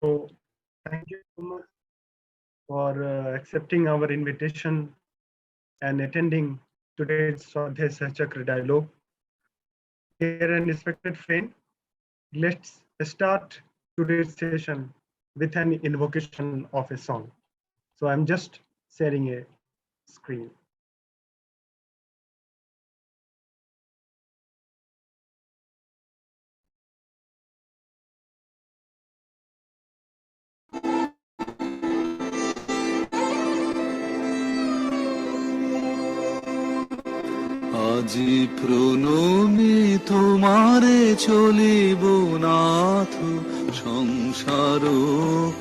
So thank you so much for accepting our invitation and attending today's Soltes Chakra dialogue. Dear and respected friend, let's start today's session with an invocation of a song. So I'm just sharing a screen. আজি প্রণমি তোমারে চলিব নাথ সংসার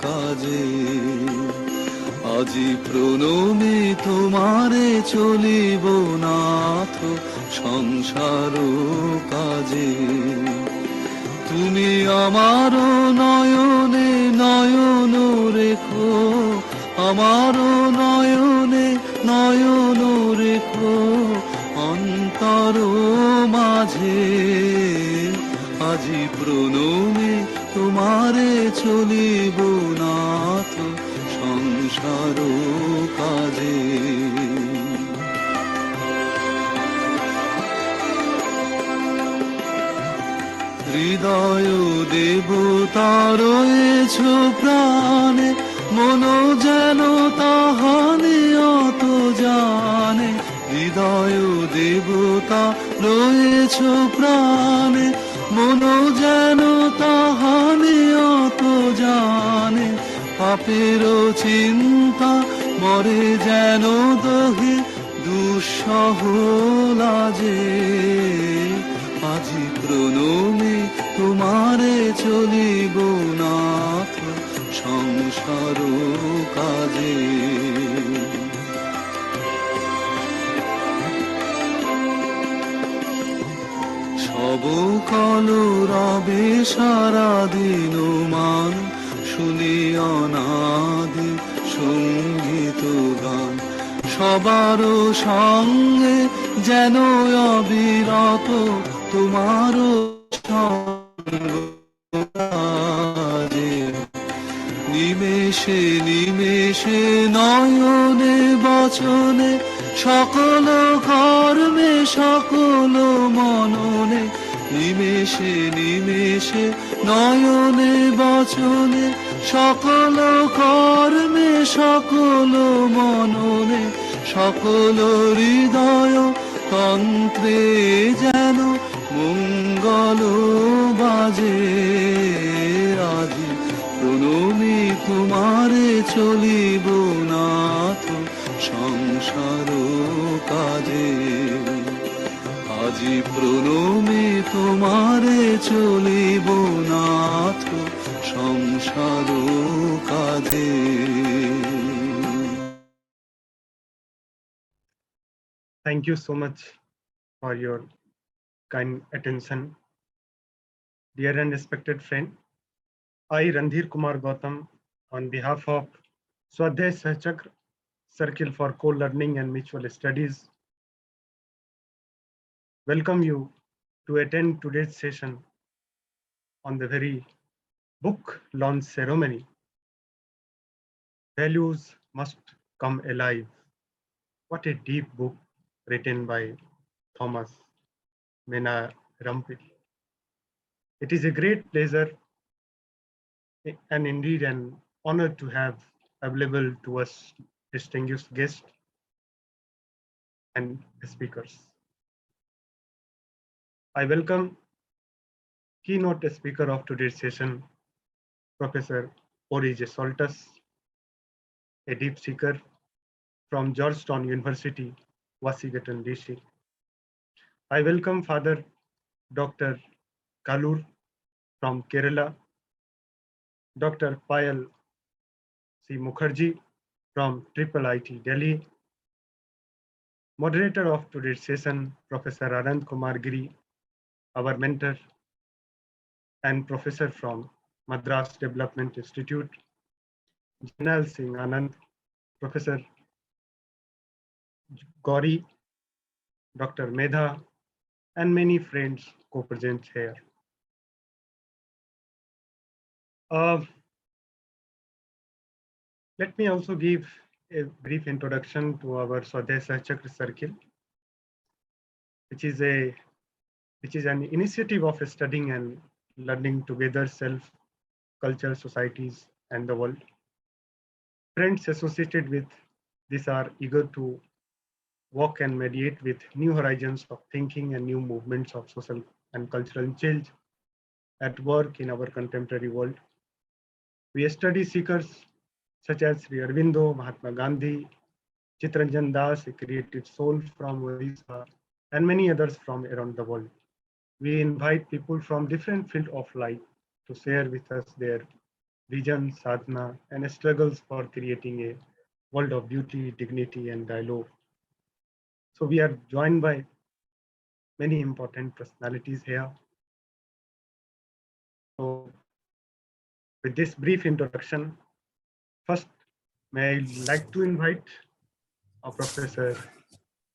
কাজে আজি প্রণমি তোমারে চলিব নাথ সংসার কাজে তুমি আমার নয়নে নয়ন রেখো আমার নয়নে নয়ন রেখো অন্তর মাঝে আজি প্রণমে তোমারে চলিব নাথ সংসার কাজে হৃদয় দেবতা রয়েছ প্রাণে মন যেন তাহানে অত জানে হৃদয় দেবতা রয়েছ প্রাণে মন যেন তাহানে অত জানে পাপের চিন্তা মরে যেন দহে দুঃসহ লাজে আজি প্রণমে তোমারে চলিব নাথ সংসার কাজে সব কলো রবে সারা দিন মান শুনি অনাদি সঙ্গীত গান সবার সঙ্গে যেন অবিরত তোমার নিমেষে নিমেষে নয়নে বচনে সকল কর্মে সকল মননে নিমেষে নিমেষে নয়নে বচনে সকল কর্মে সকল মননে সকল হৃদয় তন্ত্রে যেন মঙ্গল বাজে আজি প্রণমী তোমারে চলিব নাথ সংসার কাজে আজি প্রণমী তোমারে চলিব নাথ সংসার কাজে Thank you so much for your kind attention. Dear and respected friend, I, Randhir Kumar Gautam, on behalf of Swadhyay Sahchakra Circle for Co-Learning and Mutual Studies, welcome you to attend today's session on the very book launch ceremony. Values must come alive. What a deep book written by Thomas Menarampil. It is a great pleasure and indeed an honor to have available to us distinguished guests and speakers. I welcome keynote speaker of today's session, Professor Ori Z, Soltes, a deep seeker from Georgetown University, Washington, DC. I welcome Father Dr. Kalloor from Kerala, Dr. Payel C. Mukherjee from IIIT Delhi, moderator of today's session, Professor Kumar Giri, our mentor and professor from Madras Development Institute, General Singh Ananta, Professor Giri, Dr. Medha, and many friends co-present here. Let me also give a brief introduction to our Soltes Chakra Circle, which is an initiative of studying and learning together self, culture, societies, and the world. Friends associated with this are eager to walk and mediate with new horizons of thinking and new movements of social and cultural change at work in our contemporary world. We study seekers such as Sri Aurobindo, Mahatma Gandhi, Chittaranjan Das, a creative soul from Odisha, and many others from around the world. We invite people from different fields of life to share with us their vision, sadhana, and struggles for creating a world of beauty, dignity, and dialogue. So we are joined by many important personalities here. So with this brief introduction, first, may I like to invite our Professor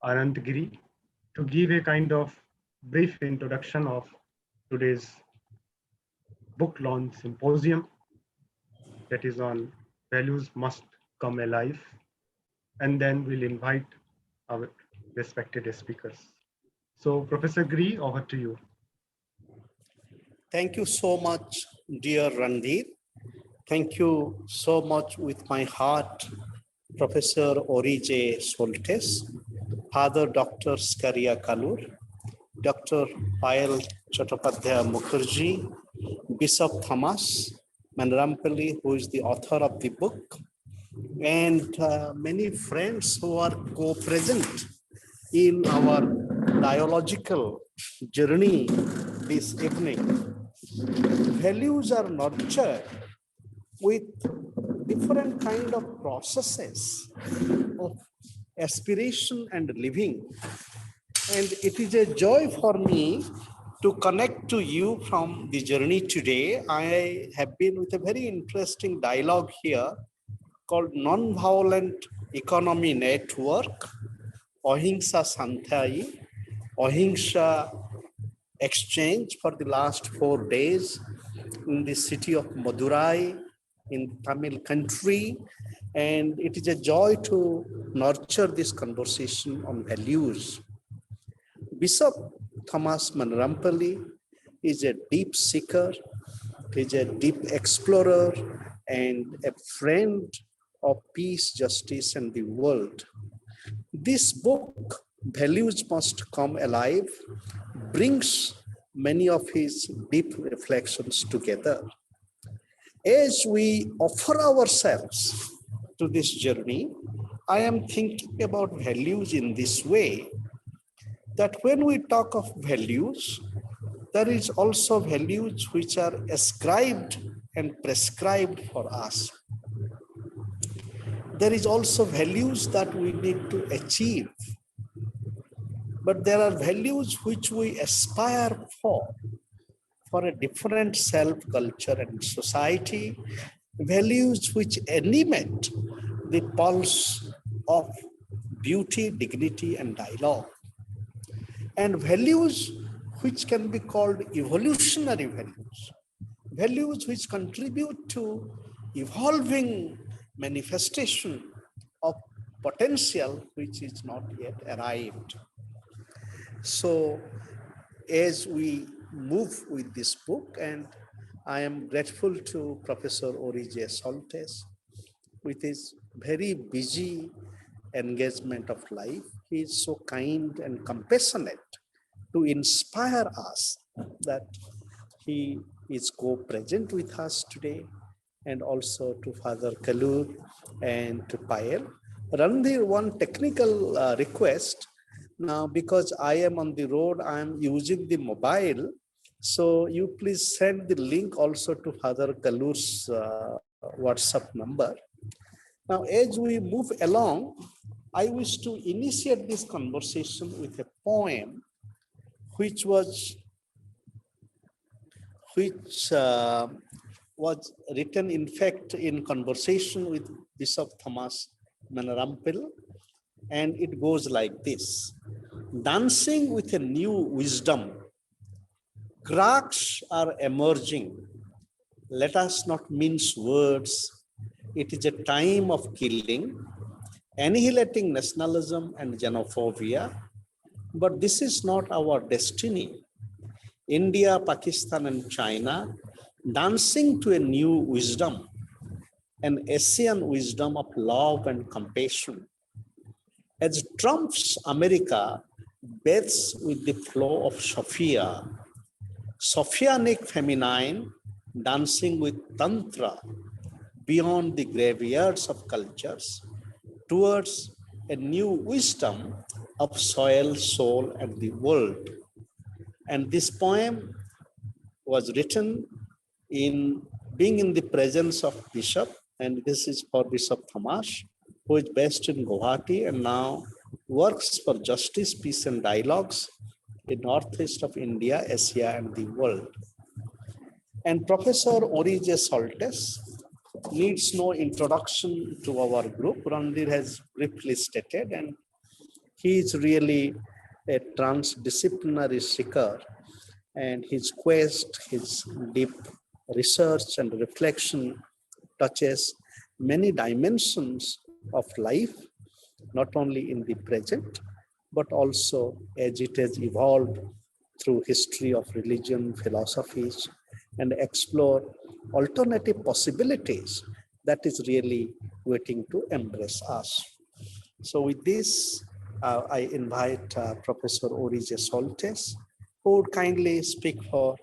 Ananta Giri to give a kind of brief introduction of today's book launch symposium that is on values must come alive, and then we'll invite our respected speakers. So Professor Giri, over to you. Thank you so much, dear Randhir. Thank you so much with my heart, Professor Ori Z Soltes, Father Dr. Scaria Kalloor, Dr. Payel Chattopadhyay Mukherjee, Bishop Thomas Menarampil, who is the author of the book, and many friends who are co-present in our dialogical journey this evening. Values are nurtured with different kind of processes of aspiration and living. And it is a joy for me to connect to you from the journey today. I have been with a very interesting dialogue here called Nonviolent Economy Network, Ahimsa Santhai, Ahimsa Exchange for the last 4 days in the city of Madurai in Tamil country. And it is a joy to nurture this conversation on values. Bishop Thomas Menarampil is a deep seeker, is a deep explorer, and a friend of peace, justice, and the world. This book, Values Must Come Alive, brings many of his deep reflections together. As we offer ourselves to this journey, I am thinking about values in this way, that when we talk of values, there is also values which are ascribed and prescribed for us. There is also values that we need to achieve. But there are values which we aspire for a different self, culture, and society, values which animate the pulse of beauty, dignity, and dialogue, and values which can be called evolutionary values, values which contribute to evolving manifestation of potential which is not yet arrived. So as we move with this book, and I am grateful to Professor Ori Z Soltes with his very busy engagement of life. He is so kind and compassionate to inspire us that he is co-present with us today, and also to Father Kalloor and to Payel. Randhir, one technical request. Now, because I am on the road, I am using the mobile. So you please send the link also to Father Kalloor's WhatsApp number. Now, as we move along, I wish to initiate this conversation with a poem which was written, in fact, in conversation with Bishop Thomas Menarampil, and it goes like this. Dancing with a new wisdom, cracks are emerging. Let us not mince words, It is a time of killing, annihilating nationalism and xenophobia. But this is not our destiny. India, Pakistan, and China dancing to a new wisdom, an Asian wisdom of love and compassion. As Trump's America bathes with the flow of Sophia, Sophianic feminine dancing with Tantra beyond the graveyards of cultures towards a new wisdom of soil, soul, and the world. And this poem was written in being in the presence of Bishop, and this is for Bishop Thomas, who is based in Guwahati and now works for justice, peace, and dialogues in northeast of India, Asia, and the world. And Professor Ori Z Soltes needs no introduction to our group. Randhir has briefly stated, and he is really a transdisciplinary seeker, and his quest, his deep research and reflection touches many dimensions of life, not only in the present, but also as it has evolved through history of religion, philosophies, and explore alternative possibilities that is really waiting to embrace us. So with this, I invite Professor Ori Z Soltes, who would kindly speak for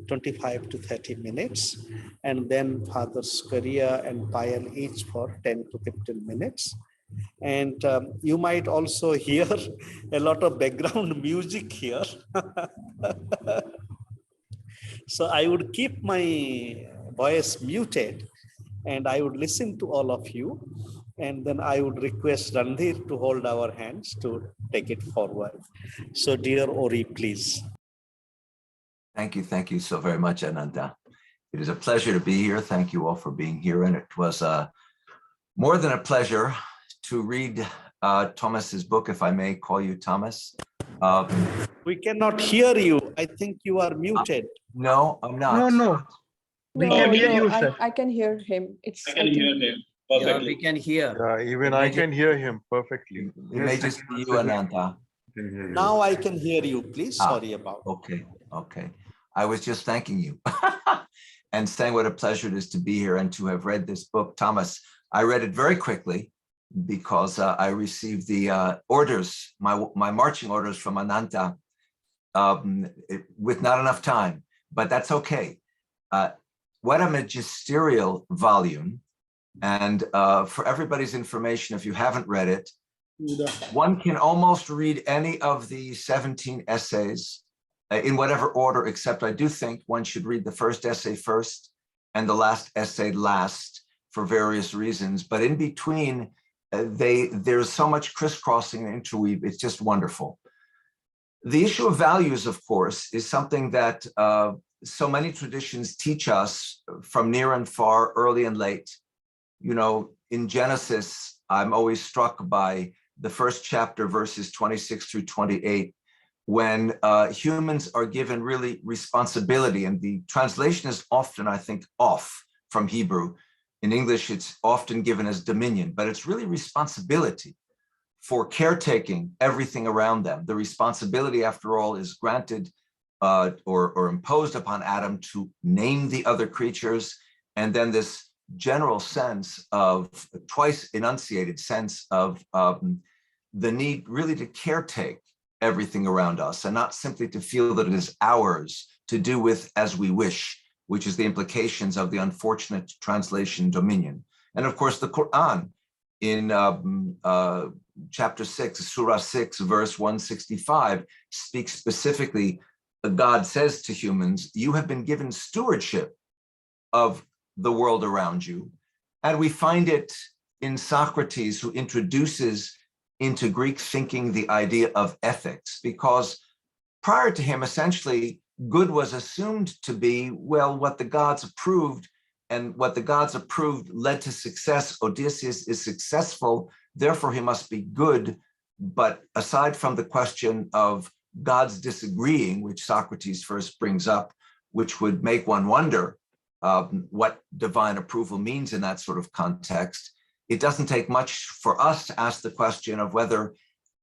25 to 30 minutes, and then Father Scaria and Payel each for 10 to 15 minutes. And you might also hear a lot of background music here. So I would keep my voice muted and I would listen to all of you. And then I would request Randhir to hold our hands to take it forward. So dear Ori, please. Thank you so very much, Ananta. It is a pleasure to be here. Thank you all for being here. And it was more than a pleasure to read Thomas's book, if I may call you Thomas. We cannot hear you. I think you are muted. No, I'm not. No. We No, can hear no, you, sir. I can hear him. I can hear him perfectly. Yeah, we can hear. Yeah, even I can hear him perfectly. It may just be you, Ananta. Now I can hear you, please. Sorry about that. Okay. I was just thanking you and saying what a pleasure it is to be here and to have read this book, Thomas. I read it very quickly because I received the orders, my marching orders from Ananta with not enough time, but that's okay. What a magisterial volume. And for everybody's information, if you haven't read it, one can almost read any of the 17 essays in whatever order, except I do think one should read the first essay first and the last essay last for various reasons. But in between, there's so much crisscrossing and interweave. It's just wonderful. The issue of values, of course, is something that so many traditions teach us from near and far, early and late. You know, in Genesis, I'm always struck by the first chapter, verses 26 through 28, when humans are given really responsibility. And the translation is often, I think, off from Hebrew. In English, it's often given as dominion, but it's really responsibility for caretaking everything around them. The responsibility, after all, is granted or imposed upon Adam to name the other creatures. And then this general sense of, twice enunciated sense of the need really to caretake everything around us and not simply to feel that it is ours to do with as we wish, which is the implications of the unfortunate translation dominion. And of course, the Quran in chapter 6, Surah 6, verse 165, speaks specifically, God says to humans, you have been given stewardship of the world around you. And we find it in Socrates, who introduces into Greek thinking the idea of ethics, because prior to him, essentially, good was assumed to be, well, what the gods approved, and what the gods approved led to success. Odysseus is successful, therefore he must be good. But aside from the question of gods disagreeing, which Socrates first brings up, which would make one wonder what divine approval means in that sort of context, it doesn't take much for us to ask the question of whether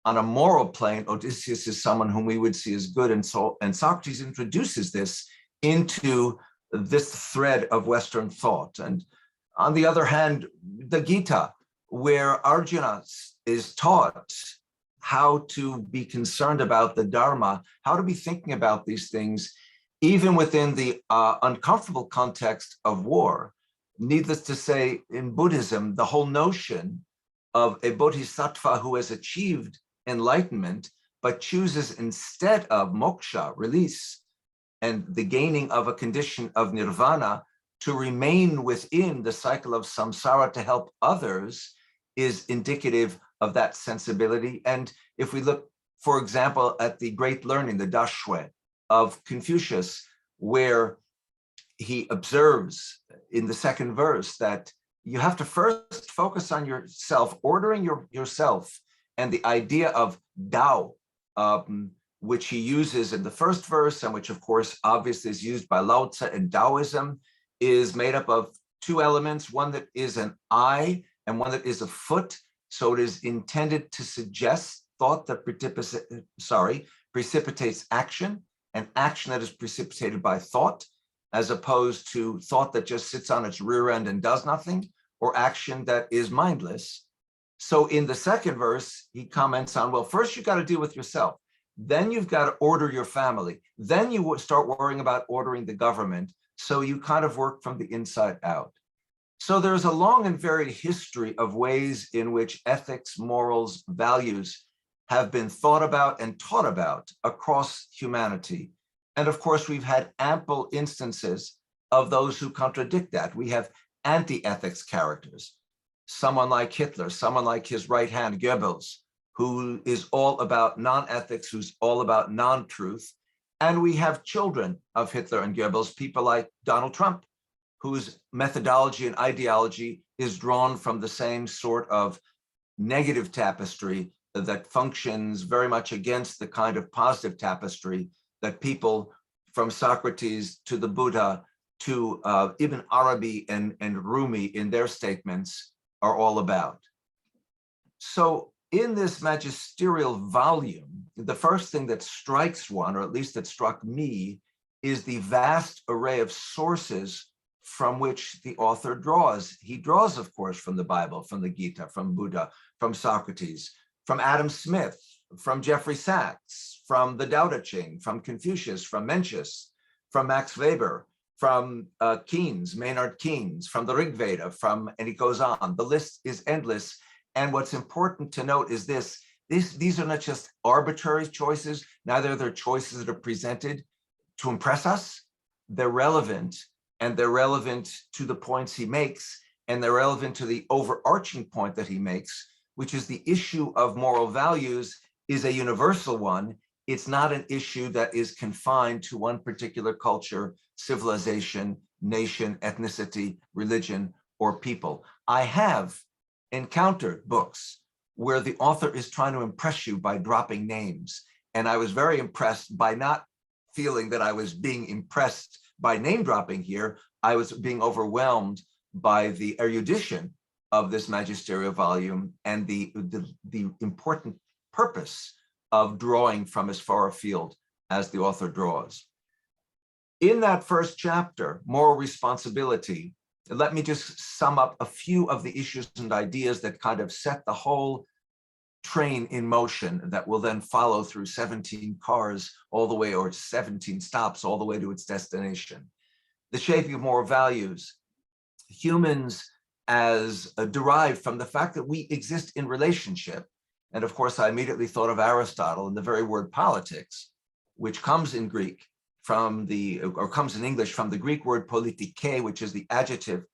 on a moral plane, Odysseus is someone whom we would see as good, and Socrates introduces this into this thread of Western thought. And on the other hand, the Gita, where Arjuna is taught how to be concerned about the Dharma, how to be thinking about these things, even within the uncomfortable context of war. Needless to say, in Buddhism, the whole notion of a bodhisattva who has achieved enlightenment, but chooses instead of moksha, release, and the gaining of a condition of nirvana to remain within the cycle of samsara to help others, is indicative of that sensibility. And if we look, for example, at the great learning, the Dashue of Confucius, where he observes in the second verse that you have to first focus on yourself, ordering yourself, and the idea of Tao, which he uses in the first verse, and which of course obviously is used by Lao Tzu in Taoism, is made up of two elements, one that is an eye and one that is a foot. So it is intended to suggest thought that precipitates action, and action that is precipitated by thought, as opposed to thought that just sits on its rear end and does nothing, or action that is mindless. So in the second verse, he comments on, well, first you got to deal with yourself. Then you've got to order your family. Then you start worrying about ordering the government. So you kind of work from the inside out. So there's a long and varied history of ways in which ethics, morals, values have been thought about and taught about across humanity. And of course, we've had ample instances of those who contradict that. We have anti-ethics characters, someone like Hitler, someone like his right hand, Goebbels, who is all about non-ethics, who's all about non-truth. And we have children of Hitler and Goebbels, people like Donald Trump, whose methodology and ideology is drawn from the same sort of negative tapestry that functions very much against the kind of positive tapestry that people from Socrates to the Buddha to Ibn Arabi and Rumi in their statements are all about. So in this magisterial volume, the first thing that strikes one, or at least that struck me, is the vast array of sources from which the author draws. He draws, of course, from the Bible, from the Gita, from Buddha, from Socrates, from Adam Smith, from Jeffrey Sachs, from the Tao Te Ching, from Confucius, from Mencius, from Max Weber, from Keynes, Maynard Keynes, from the Rig Veda, and he goes on. The list is endless. And what's important to note is these are not just arbitrary choices, neither are they choices that are presented to impress us. They're relevant, and they're relevant to the points he makes, and they're relevant to the overarching point that he makes, which is the issue of moral values is a universal one. It's not an issue that is confined to one particular culture, civilization, nation, ethnicity, religion, or people. I have encountered books where the author is trying to impress you by dropping names. And I was very impressed by not feeling that I was being impressed by name dropping here. I was being overwhelmed by the erudition of this magisterial volume and the important purpose of drawing from as far afield as the author draws. In that first chapter, Moral Responsibility, let me just sum up a few of the issues and ideas that kind of set the whole train in motion that will then follow through 17 cars all the way, or 17 stops all the way to its destination. The shaping of moral values. Humans as derived from the fact that we exist in relationship. And of course, I immediately thought of Aristotle and the very word politics, which comes in Greek comes in English from the Greek word politike, which is the adjective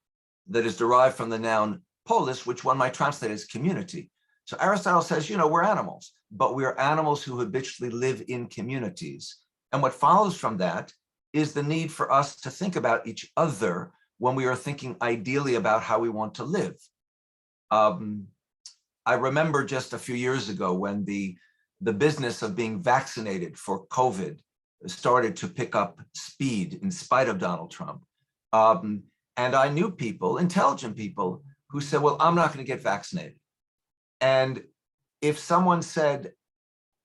that is derived from the noun polis, which one might translate as community. So Aristotle says, we're animals, but we're animals who habitually live in communities. And what follows from that is the need for us to think about each other when we are thinking ideally about how we want to live. I remember just a few years ago when the business of being vaccinated for COVID started to pick up speed in spite of Donald Trump. And I knew people, intelligent people, who said, well, I'm not going to get vaccinated. And if someone said,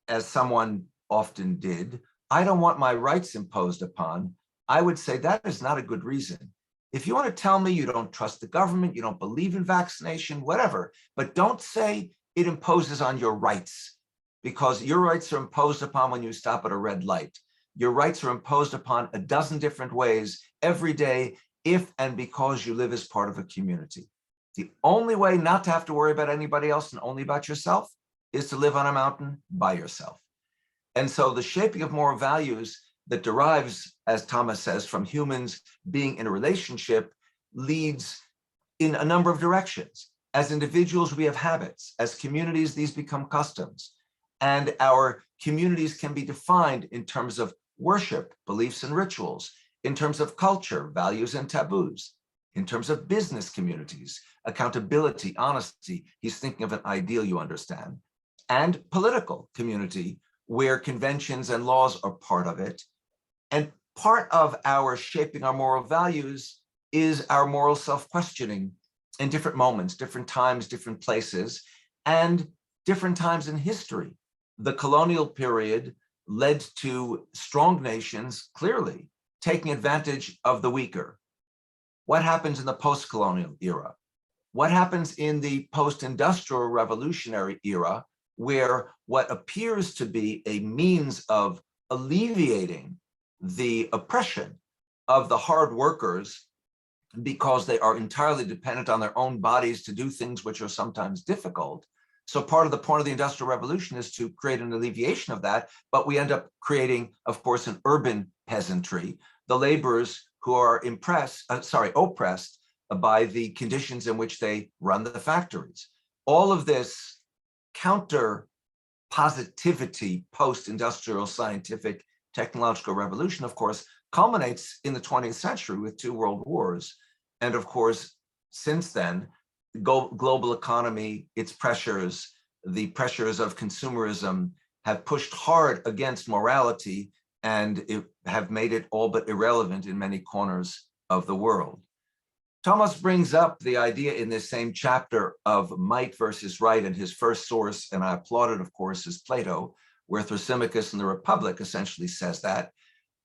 as someone often did, I don't want my rights imposed upon, I would say that is not a good reason. If you want to tell me you don't trust the government, you don't believe in vaccination, whatever, but don't say it imposes on your rights, because your rights are imposed upon when you stop at a red light. Your rights are imposed upon a dozen different ways every day, if and because you live as part of a community. The only way not to have to worry about anybody else and only about yourself is to live on a mountain by yourself. And so the shaping of moral values that derives, as Thomas says, from humans being in a relationship leads in a number of directions. As individuals, we have habits. As communities, these become customs. And our communities can be defined in terms of worship, beliefs and rituals, in terms of culture, values and taboos, in terms of business communities, accountability, honesty. He's thinking of an ideal, you understand, and political community, where conventions and laws are part of it. And part of our shaping our moral values is our moral self-questioning in different moments, different times, different places, and different times in history. The colonial period led to strong nations clearly taking advantage of the weaker. What happens in the post-colonial era? What happens in the post-industrial revolutionary era, where what appears to be a means of alleviating the oppression of the hard workers, because they are entirely dependent on their own bodies to do things which are sometimes difficult. So part of the point of the Industrial Revolution is to create an alleviation of that, but we end up creating, of course, an urban peasantry, the laborers who are oppressed by the conditions in which they run the factories. All of this counter positivity, post-industrial scientific technological revolution, of course, culminates in the 20th century with 2 world wars. And of course, since then, global economy, its pressures, the pressures of consumerism have pushed hard against morality and have made it all but irrelevant in many corners of the world. Thomas brings up the idea in this same chapter of might versus right, and his first source, and I applaud it, of course, is Plato, where Thrasymachus in the Republic essentially says that.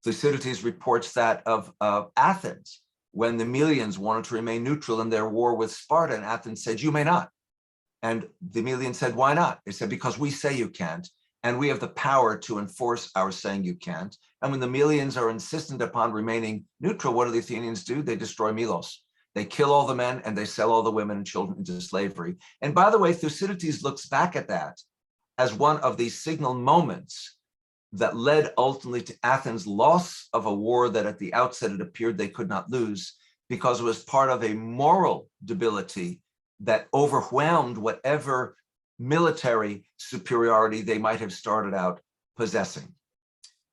Thucydides reports that of Athens, when the Melians wanted to remain neutral in their war with Sparta, and Athens said, you may not. And the Melians said, why not? They said, because we say you can't, and we have the power to enforce our saying you can't. And when the Melians are insistent upon remaining neutral, what do the Athenians do? They destroy Melos. They kill all the men and they sell all the women and children into slavery. And by the way, Thucydides looks back at that as one of these signal moments that led ultimately to Athens' loss of a war that at the outset it appeared they could not lose, because it was part of a moral debility that overwhelmed whatever military superiority they might have started out possessing.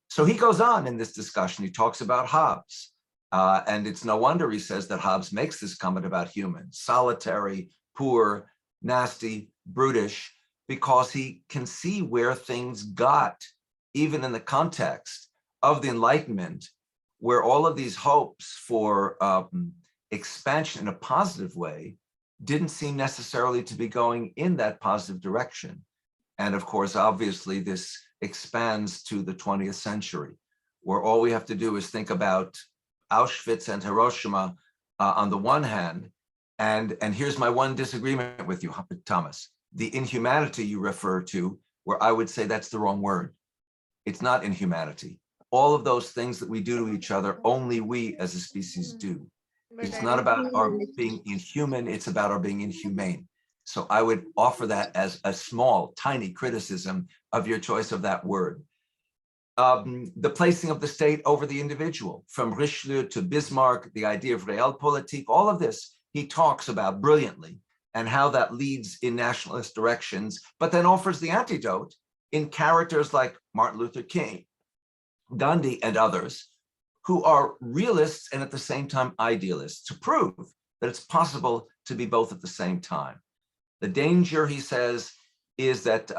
So he goes on in this discussion, he talks about Hobbes. And it's no wonder he says that Hobbes makes this comment about humans, solitary, poor, nasty, brutish, because he can see where things got, even in the context of the Enlightenment, where all of these hopes for expansion in a positive way didn't seem necessarily to be going in that positive direction. And of course, obviously, this expands to the 20th century, where all we have to do is think about Auschwitz and Hiroshima on the one hand, and here's my one disagreement with you, Thomas, the inhumanity you refer to, where I would say that's the wrong word. It's not inhumanity. All of those things that we do to each other, only we as a species do. It's not about our being inhuman, it's about our being inhumane. So I would offer that as a small, tiny criticism of your choice of that word. The placing of the state over the individual, from Richelieu to Bismarck, the idea of realpolitik, all of this he talks about brilliantly, and how that leads in nationalist directions, but then offers the antidote in characters like Martin Luther King, Gandhi, and others, who are realists and at the same time idealists, to prove that it's possible to be both at the same time. The danger, he says, is that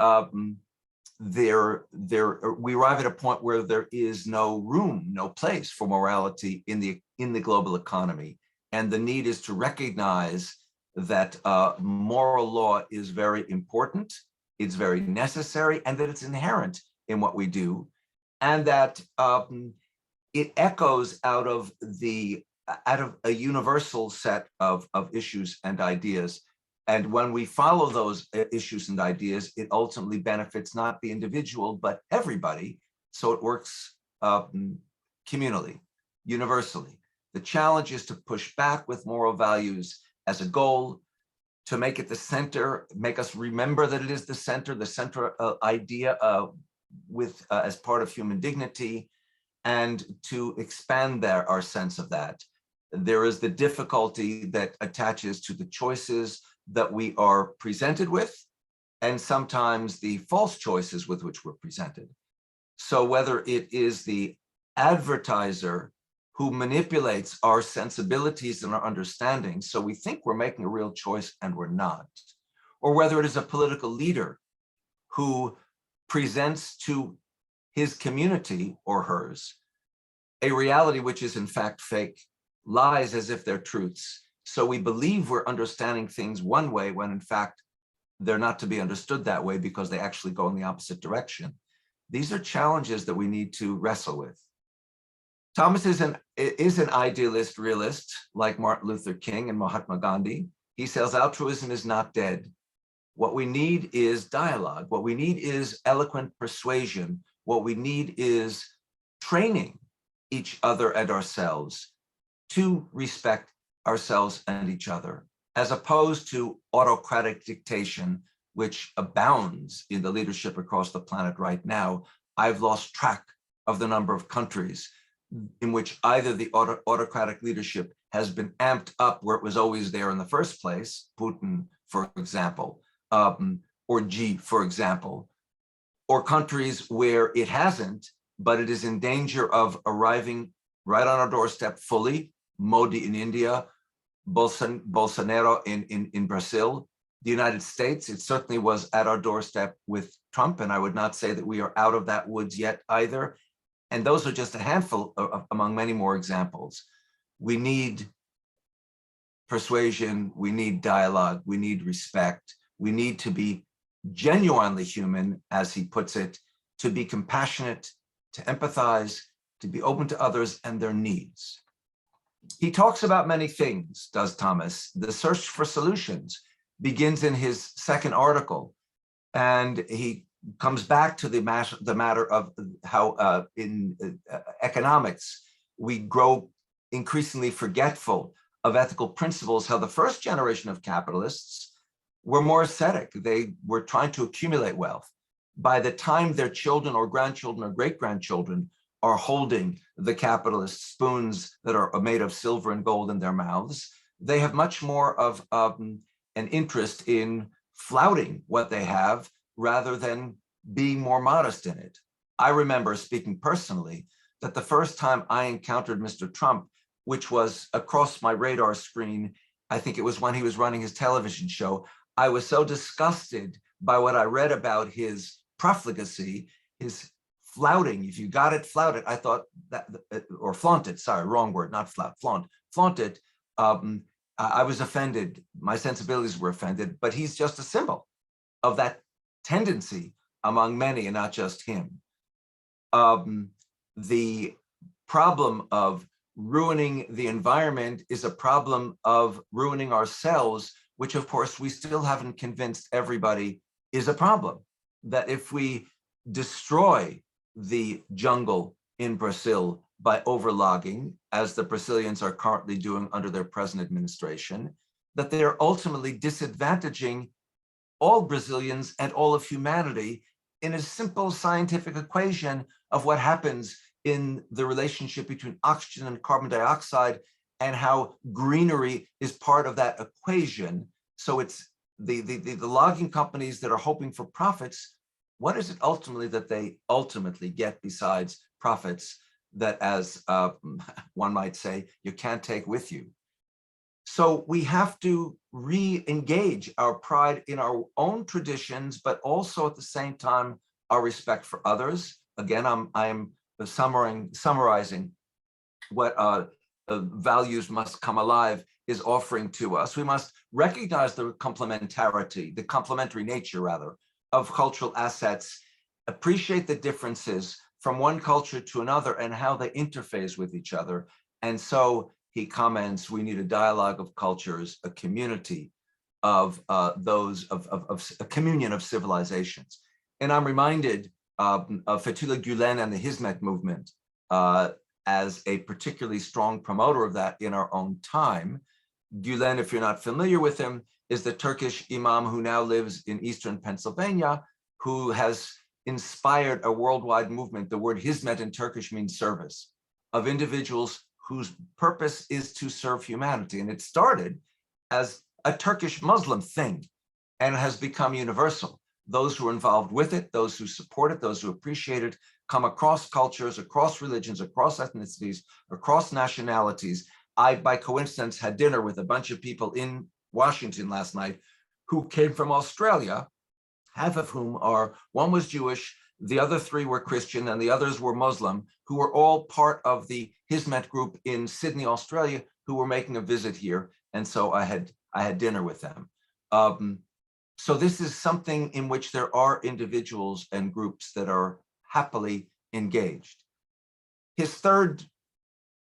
we arrive at a point where there is no room, no place for morality in the global economy. And the need is to recognize that moral law is very important, it's very necessary, and that it's inherent in what we do, and that it echoes out of a universal set of issues and ideas. And when we follow those issues and ideas, it ultimately benefits not the individual, but everybody. So it works communally, universally. The challenge is to push back with moral values as a goal, to make it the center, make us remember that it is the center idea as part of human dignity, and to expand our sense of that. There is the difficulty that attaches to the choices that we are presented with, and sometimes the false choices with which we're presented. So whether it is the advertiser who manipulates our sensibilities and our understanding, so we think we're making a real choice and we're not, or whether it is a political leader who presents to his community or hers a reality which is in fact fake, lies as if they're truths. So we believe we're understanding things one way when in fact they're not to be understood that way because they actually go in the opposite direction. These are challenges that we need to wrestle with. Thomas is an idealist realist like Martin Luther King and Mahatma Gandhi. He says altruism is not dead. What we need is dialogue. What we need is eloquent persuasion. What we need is training each other and ourselves to respect ourselves and each other, as opposed to autocratic dictation, which abounds in the leadership across the planet right now. I've lost track of the number of countries in which either the autocratic leadership has been amped up where it was always there in the first place, Putin, for example, or Xi, for example, or countries where it hasn't, but it is in danger of arriving right on our doorstep fully. Modi in India, Bolsonaro in Brazil, the United States, it certainly was at our doorstep with Trump, and I would not say that we are out of that woods yet either. And those are just a handful among many more examples. We need persuasion, we need dialogue, we need respect, we need to be genuinely human, as he puts it, to be compassionate, to empathize, to be open to others and their needs. He talks about many things, does Thomas. The search for solutions begins in his second article, and he comes back to the matter of how in economics, we grow increasingly forgetful of ethical principles, how the first generation of capitalists were more ascetic. They were trying to accumulate wealth. By the time their children or grandchildren or great-grandchildren are holding the capitalist spoons that are made of silver and gold in their mouths, they have much more of an interest in flouting what they have rather than being more modest in it. I remember, speaking personally, that the first time I encountered Mr. Trump, which was across my radar screen, I think it was when he was running his television show, I was so disgusted by what I read about his profligacy, his flouting. If you got it, flout it. I thought that, or flaunt it, sorry, wrong word, not flout, flaunt it. I was offended. My sensibilities were offended, but he's just a symbol of that tendency among many and not just him. The problem of ruining the environment is a problem of ruining ourselves, which of course we still haven't convinced everybody is a problem. That if we destroy the jungle in Brazil by overlogging, as the Brazilians are currently doing under their present administration, that they are ultimately disadvantaging all Brazilians and all of humanity in a simple scientific equation of what happens in the relationship between oxygen and carbon dioxide and how greenery is part of that equation. So it's the logging companies that are hoping for profits. What is it ultimately that they ultimately get besides profits that, as one might say, you can't take with you? So we have to re-engage our pride in our own traditions, but also at the same time our respect for others. Again, I'm summarizing what values must come alive is offering to us. We must recognize the complementary nature rather, of cultural assets, appreciate the differences from one culture to another and how they interface with each other. And so he comments, we need a dialogue of cultures, a community of a communion of civilizations. And I'm reminded of Fethullah Gulen and the Hizmet movement as a particularly strong promoter of that in our own time. Gulen, if you're not familiar with him, is the Turkish imam who now lives in Eastern Pennsylvania, who has inspired a worldwide movement. The word Hizmet in Turkish means service, of individuals whose purpose is to serve humanity. And it started as a Turkish Muslim thing and has become universal. Those who are involved with it, those who support it, those who appreciate it, come across cultures, across religions, across ethnicities, across nationalities. I, by coincidence, had dinner with a bunch of people in Washington last night who came from Australia, half of whom one was Jewish, the other three were Christian, and the others were Muslim, who were all part of the Hizmet group in Sydney, Australia, who were making a visit here. And so I had dinner with them. So this is something in which there are individuals and groups that are happily engaged. His third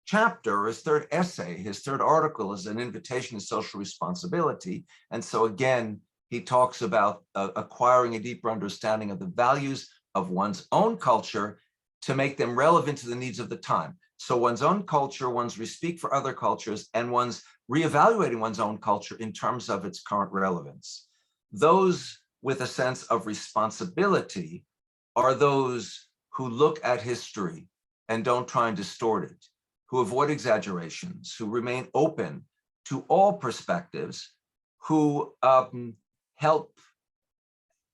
chapter, his third essay, his third article is an invitation to social responsibility. And so again, he talks about acquiring a deeper understanding of the values of one's own culture to make them relevant to the needs of the time. So one's own culture, one's respect for other cultures, and one's reevaluating one's own culture in terms of its current relevance. Those with a sense of responsibility are those who look at history and don't try and distort it, who avoid exaggerations, who remain open to all perspectives, who help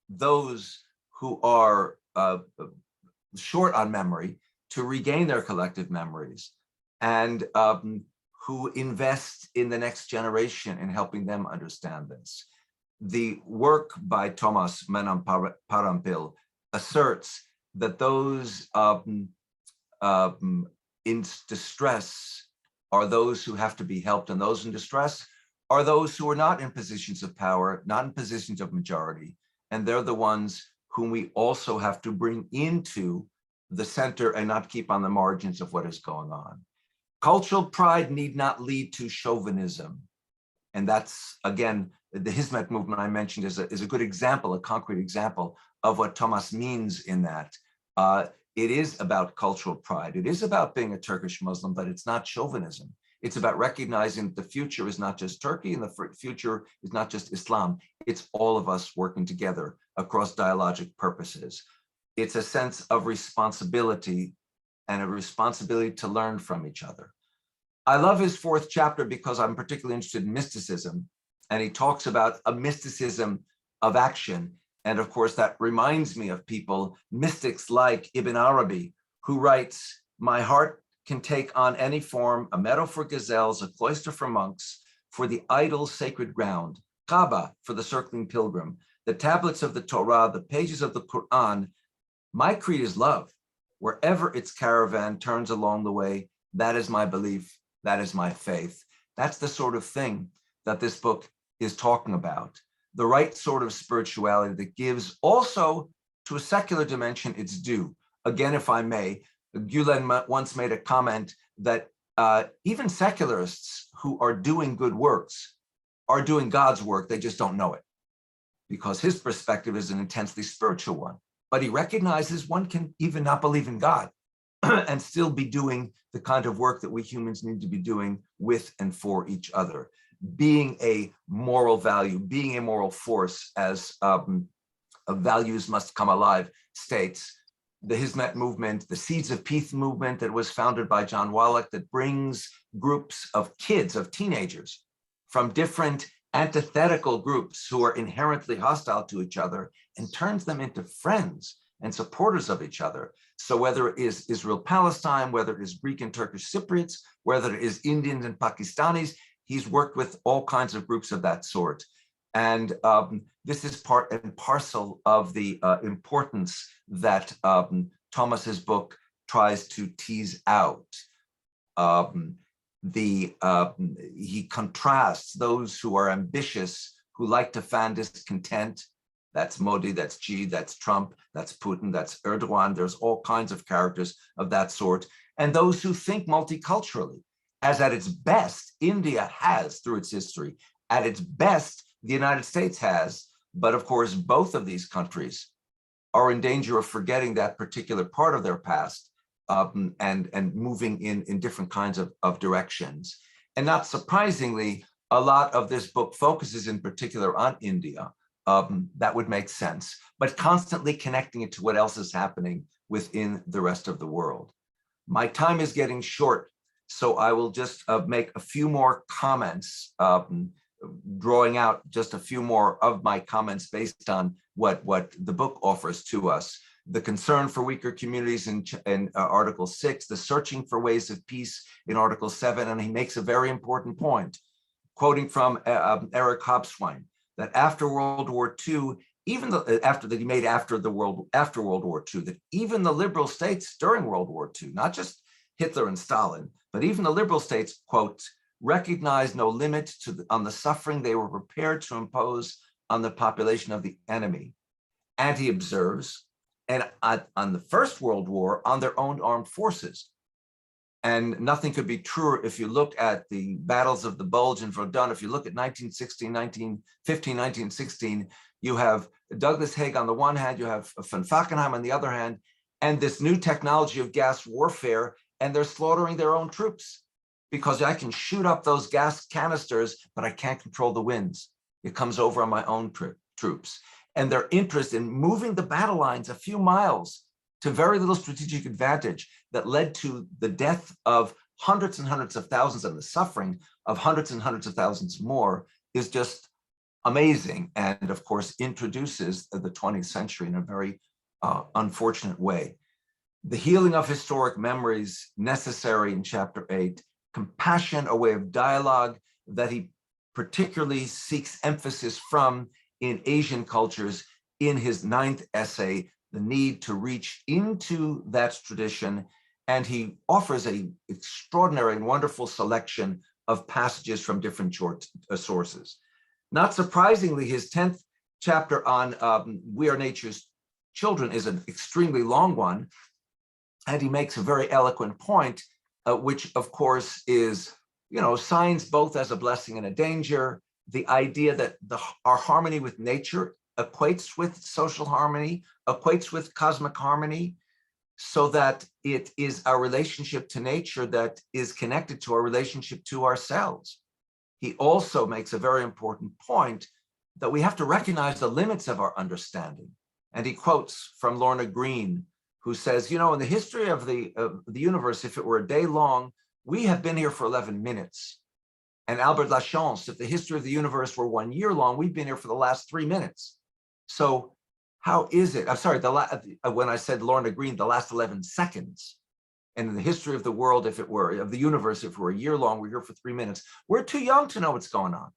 those who are short on memory to regain their collective memories, and who invest in the next generation in helping them understand this. The work by Thomas Menarampil asserts that those in distress are those who have to be helped, and those in distress are those who are not in positions of power, not in positions of majority, and they're the ones whom we also have to bring into the center and not keep on the margins of what is going on. Cultural pride need not lead to chauvinism. And that's, again, the Hizmet movement I mentioned is a good example, a concrete example of what Thomas means in that. It is about cultural pride. It is about being a Turkish Muslim, but it's not chauvinism. It's about recognizing that the future is not just Turkey and the future is not just Islam. It's all of us working together across dialogic purposes. It's a sense of responsibility and a responsibility to learn from each other. I love his fourth chapter because I'm particularly interested in mysticism, and he talks about a mysticism of action. And of course, that reminds me of people, mystics like Ibn Arabi, who writes, "My heart can take on any form, a meadow for gazelles, a cloister for monks, for the idol sacred ground, Kaaba for the circling pilgrim, the tablets of the Torah, the pages of the Quran. My creed is love. Wherever its caravan turns along the way, that is my belief, that is my faith." That's the sort of thing that this book is talking about. The right sort of spirituality that gives also to a secular dimension its due. Again, if I may, Gulen once made a comment that even secularists who are doing good works are doing God's work, they just don't know it, because his perspective is an intensely spiritual one. But he recognizes one can even not believe in God and still be doing the kind of work that we humans need to be doing with and for each other. Being a moral value, being a moral force, as values must come alive states. The Hizmet movement, the Seeds of Peace movement that was founded by John Wallach, that brings groups of kids, of teenagers from different antithetical groups who are inherently hostile to each other and turns them into friends and supporters of each other. So whether it is Israel-Palestine, whether it is Greek and Turkish Cypriots, whether it is Indians and Pakistanis, he's worked with all kinds of groups of that sort. And this is part and parcel of the importance that Thomas's book tries to tease out. He contrasts those who are ambitious, who like to fan discontent. That's Modi, that's Xi, that's Trump, that's Putin, that's Erdogan. There's all kinds of characters of that sort. And those who think multiculturally, as at its best, India has through its history. At its best, the United States has. But of course, both of these countries are in danger of forgetting that particular part of their past and moving in different kinds of directions. And not surprisingly, a lot of this book focuses in particular on India. That would make sense, but constantly connecting it to what else is happening within the rest of the world. My time is getting short, so I will just make a few more comments, drawing out just a few more of my comments based on what the book offers to us. The concern for weaker communities in Article 6, the searching for ways of peace in Article 7, and he makes a very important point, quoting from Eric Hobsbawm, that after World War II, even after World War II, that even the liberal states during World War II, not just Hitler and Stalin, but even the liberal states, quote, recognized no limit on the suffering they were prepared to impose on the population of the enemy. And he observes, and on the First World War, on their own armed forces. And nothing could be truer if you look at the battles of the Bulge and Verdun. If you look at 1916, 1915, 1916, you have Douglas Haig on the one hand, you have von Falkenhayn on the other hand, and this new technology of gas warfare, and they're slaughtering their own troops because I can shoot up those gas canisters, but I can't control the winds. It comes over on my own troops. And their interest in moving the battle lines a few miles to very little strategic advantage that led to the death of hundreds and hundreds of thousands and the suffering of hundreds and hundreds of thousands more is just amazing. And of course, introduces the 20th century in a very unfortunate way. The healing of historic memories necessary in chapter 8, compassion, a way of dialogue that he particularly seeks emphasis from in Asian cultures in his 9th essay, the need to reach into that tradition. And he offers an extraordinary and wonderful selection of passages from different sources. Not surprisingly, his 10th chapter on We Are Nature's Children is an extremely long one. And he makes a very eloquent point, which of course is, science both as a blessing and a danger, the idea that our harmony with nature equates with social harmony, equates with cosmic harmony, so that it is our relationship to nature that is connected to our relationship to ourselves. He also makes a very important point that we have to recognize the limits of our understanding. And he quotes from Lorna Green, who says, in the history of the universe, if it were a day long, we have been here for 11 minutes. And Albert Lachance, if the history of the universe were 1 year long, we've been here for the last 3 minutes. So how is it? I'm sorry, when I said Lorna Green, the last 11 seconds. And in the history of the world, of the universe, if it were a year long, we're here for 3 minutes. We're too young to know what's going on.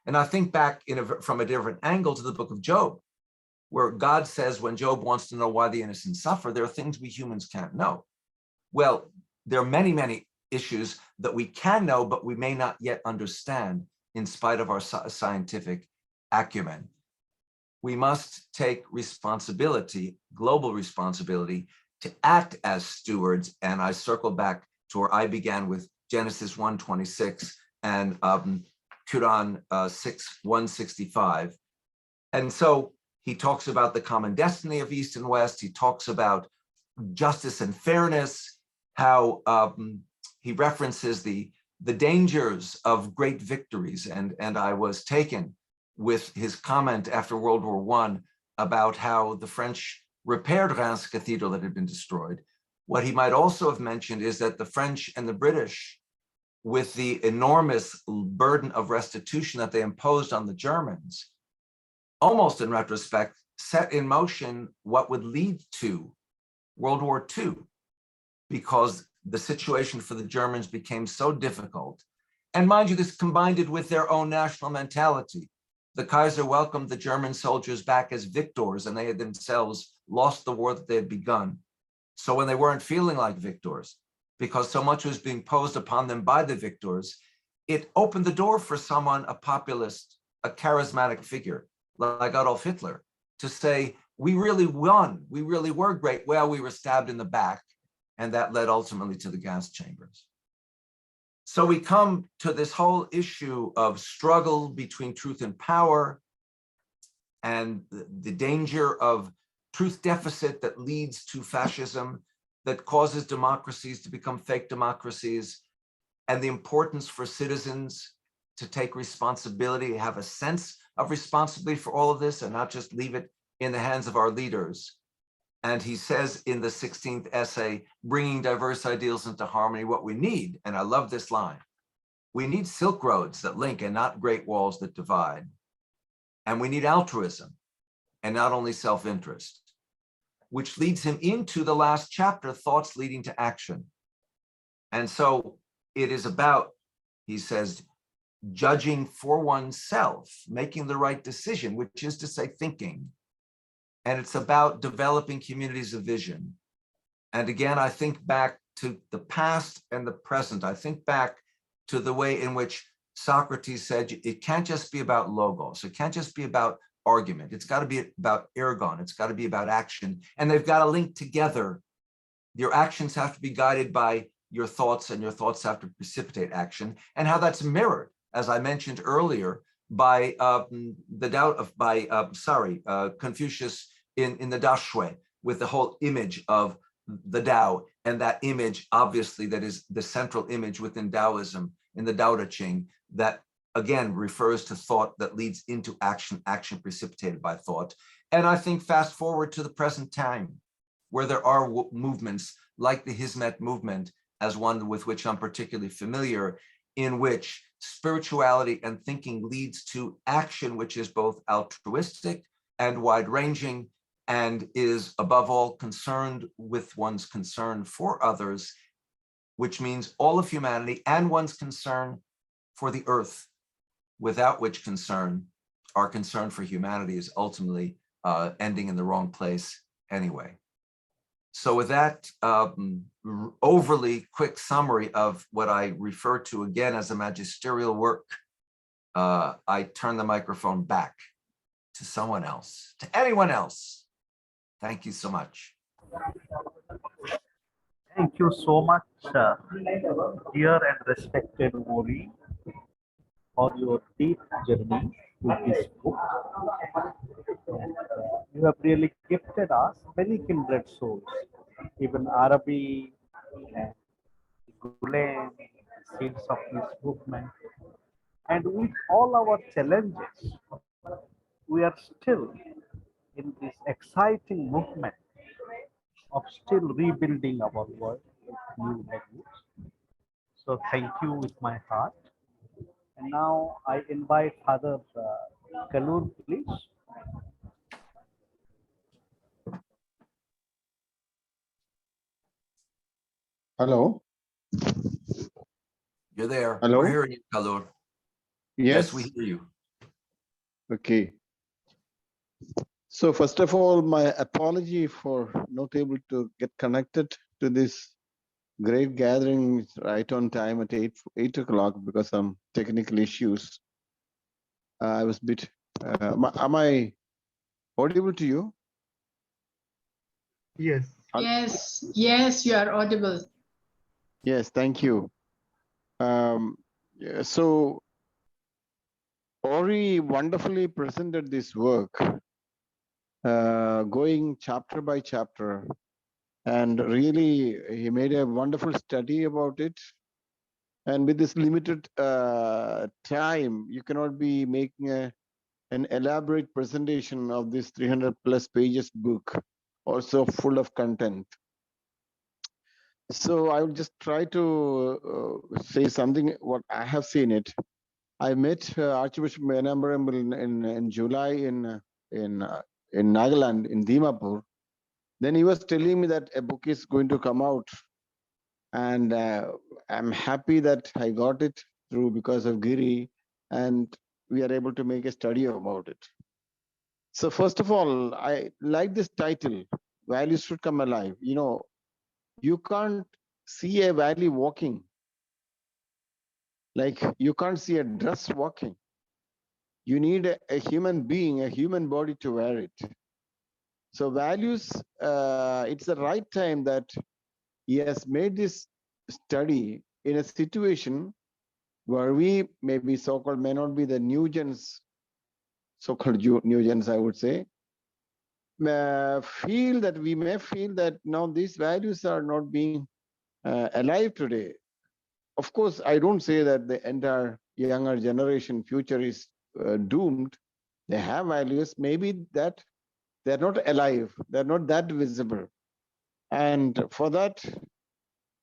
And I think back from a different angle to the book of Job, where God says when Job wants to know why the innocent suffer, there are things we humans can't know. Well, there are many, many issues that we can know, but we may not yet understand in spite of our scientific acumen. We must take responsibility, global responsibility, to act as stewards. And I circle back to where I began with Genesis 1:26 and Quran 6:165. And so he talks about the common destiny of East and West. He talks about justice and fairness, how he references the dangers of great victories. And I was taken with his comment after World War I about how the French repaired Reims Cathedral that had been destroyed. What he might also have mentioned is that the French and the British, with the enormous burden of restitution that they imposed on the Germans, almost in retrospect, set in motion what would lead to World War II, because the situation for the Germans became so difficult. And mind you, this combined it with their own national mentality. The Kaiser welcomed the German soldiers back as victors, and they had themselves lost the war that they had begun. So when they weren't feeling like victors, because so much was being posed upon them by the victors, it opened the door for someone, a populist, a charismatic figure like Adolf Hitler, to say, we really won, we really were great. Well, we were stabbed in the back, and that led ultimately to the gas chambers. So we come to this whole issue of struggle between truth and power, and the danger of truth deficit that leads to fascism, that causes democracies to become fake democracies, and the importance for citizens to take responsibility, have a sense of responsibility for all of this, and not just leave it in the hands of our leaders. And he says in the 16th essay, bringing diverse ideals into harmony, what we need, and I love this line, we need silk roads that link and not great walls that divide. And we need altruism and not only self-interest, which leads him into the last chapter, thoughts leading to action. And so it is about, he says, judging for oneself, making the right decision, which is to say thinking. And it's about developing communities of vision. And again, I think back to the past and the present. I think back to the way in which Socrates said, it can't just be about logos. It can't just be about argument. It's got to be about ergon. It's got to be about action. And they've got to link together. Your actions have to be guided by your thoughts, and your thoughts have to precipitate action, and how that's mirrored, as I mentioned earlier, by Confucius in the Dao Shui, with the whole image of the Tao, and that image, obviously, that is the central image within Taoism in the Tao Te Ching, that again refers to thought that leads into action, action precipitated by thought. And I think fast forward to the present time, where there are movements like the Hizmet movement, as one with which I'm particularly familiar, in which spirituality and thinking leads to action, which is both altruistic and wide-ranging, and is above all concerned with one's concern for others, which means all of humanity, and one's concern for the earth, without which concern, our concern for humanity is ultimately ending in the wrong place anyway. So with that overly quick summary of what I refer to again as a magisterial work, I turn the microphone back to someone else, to anyone else. Thank you so much. Thank you so much, dear and respected Ori, for your deep journey with this book. And, you have really gifted us many kindred souls, even Arabi and Gulen, seeds of this movement. And with all our challenges, we are still in this exciting movement of still rebuilding our world with new values. So thank you with my heart. And now I invite Father Kalloor, please. Hello. You're there. Hello? We're hearing you, Kalloor. Yes, we hear you. Okay. So first of all, my apology for not able to get connected to this great gathering right on time at 8 o'clock because of some technical issues. I was a bit, am I audible to you? Yes. Yes, yes, you are audible. Yes, thank you. Yeah, so Ori wonderfully presented this work, going chapter by chapter, and really he made a wonderful study about it. And with this limited time, you cannot be making an elaborate presentation of this 300 plus pages book, also full of content. So I will just try to say something what I have seen it. I met Archbishop Menarampil in July in Nagaland, in Dimapur. Then he was telling me that a book is going to come out, and I'm happy that I got it through because of Giri. And we are able to make a study about it. So first of all, I like this title, Values Should Come Alive. You know, you can't see a valley walking, like you can't see a dress walking. You need a human being, a human body to wear it. So values, it's the right time that he has made this study in a situation where we maybe so-called may not be the new gens, so-called new gens, I would say, feel that we may feel that now these values are not being alive today. Of course, I don't say that the entire younger generation future is doomed. They have values, maybe that they're not alive, they're not that visible. And for that,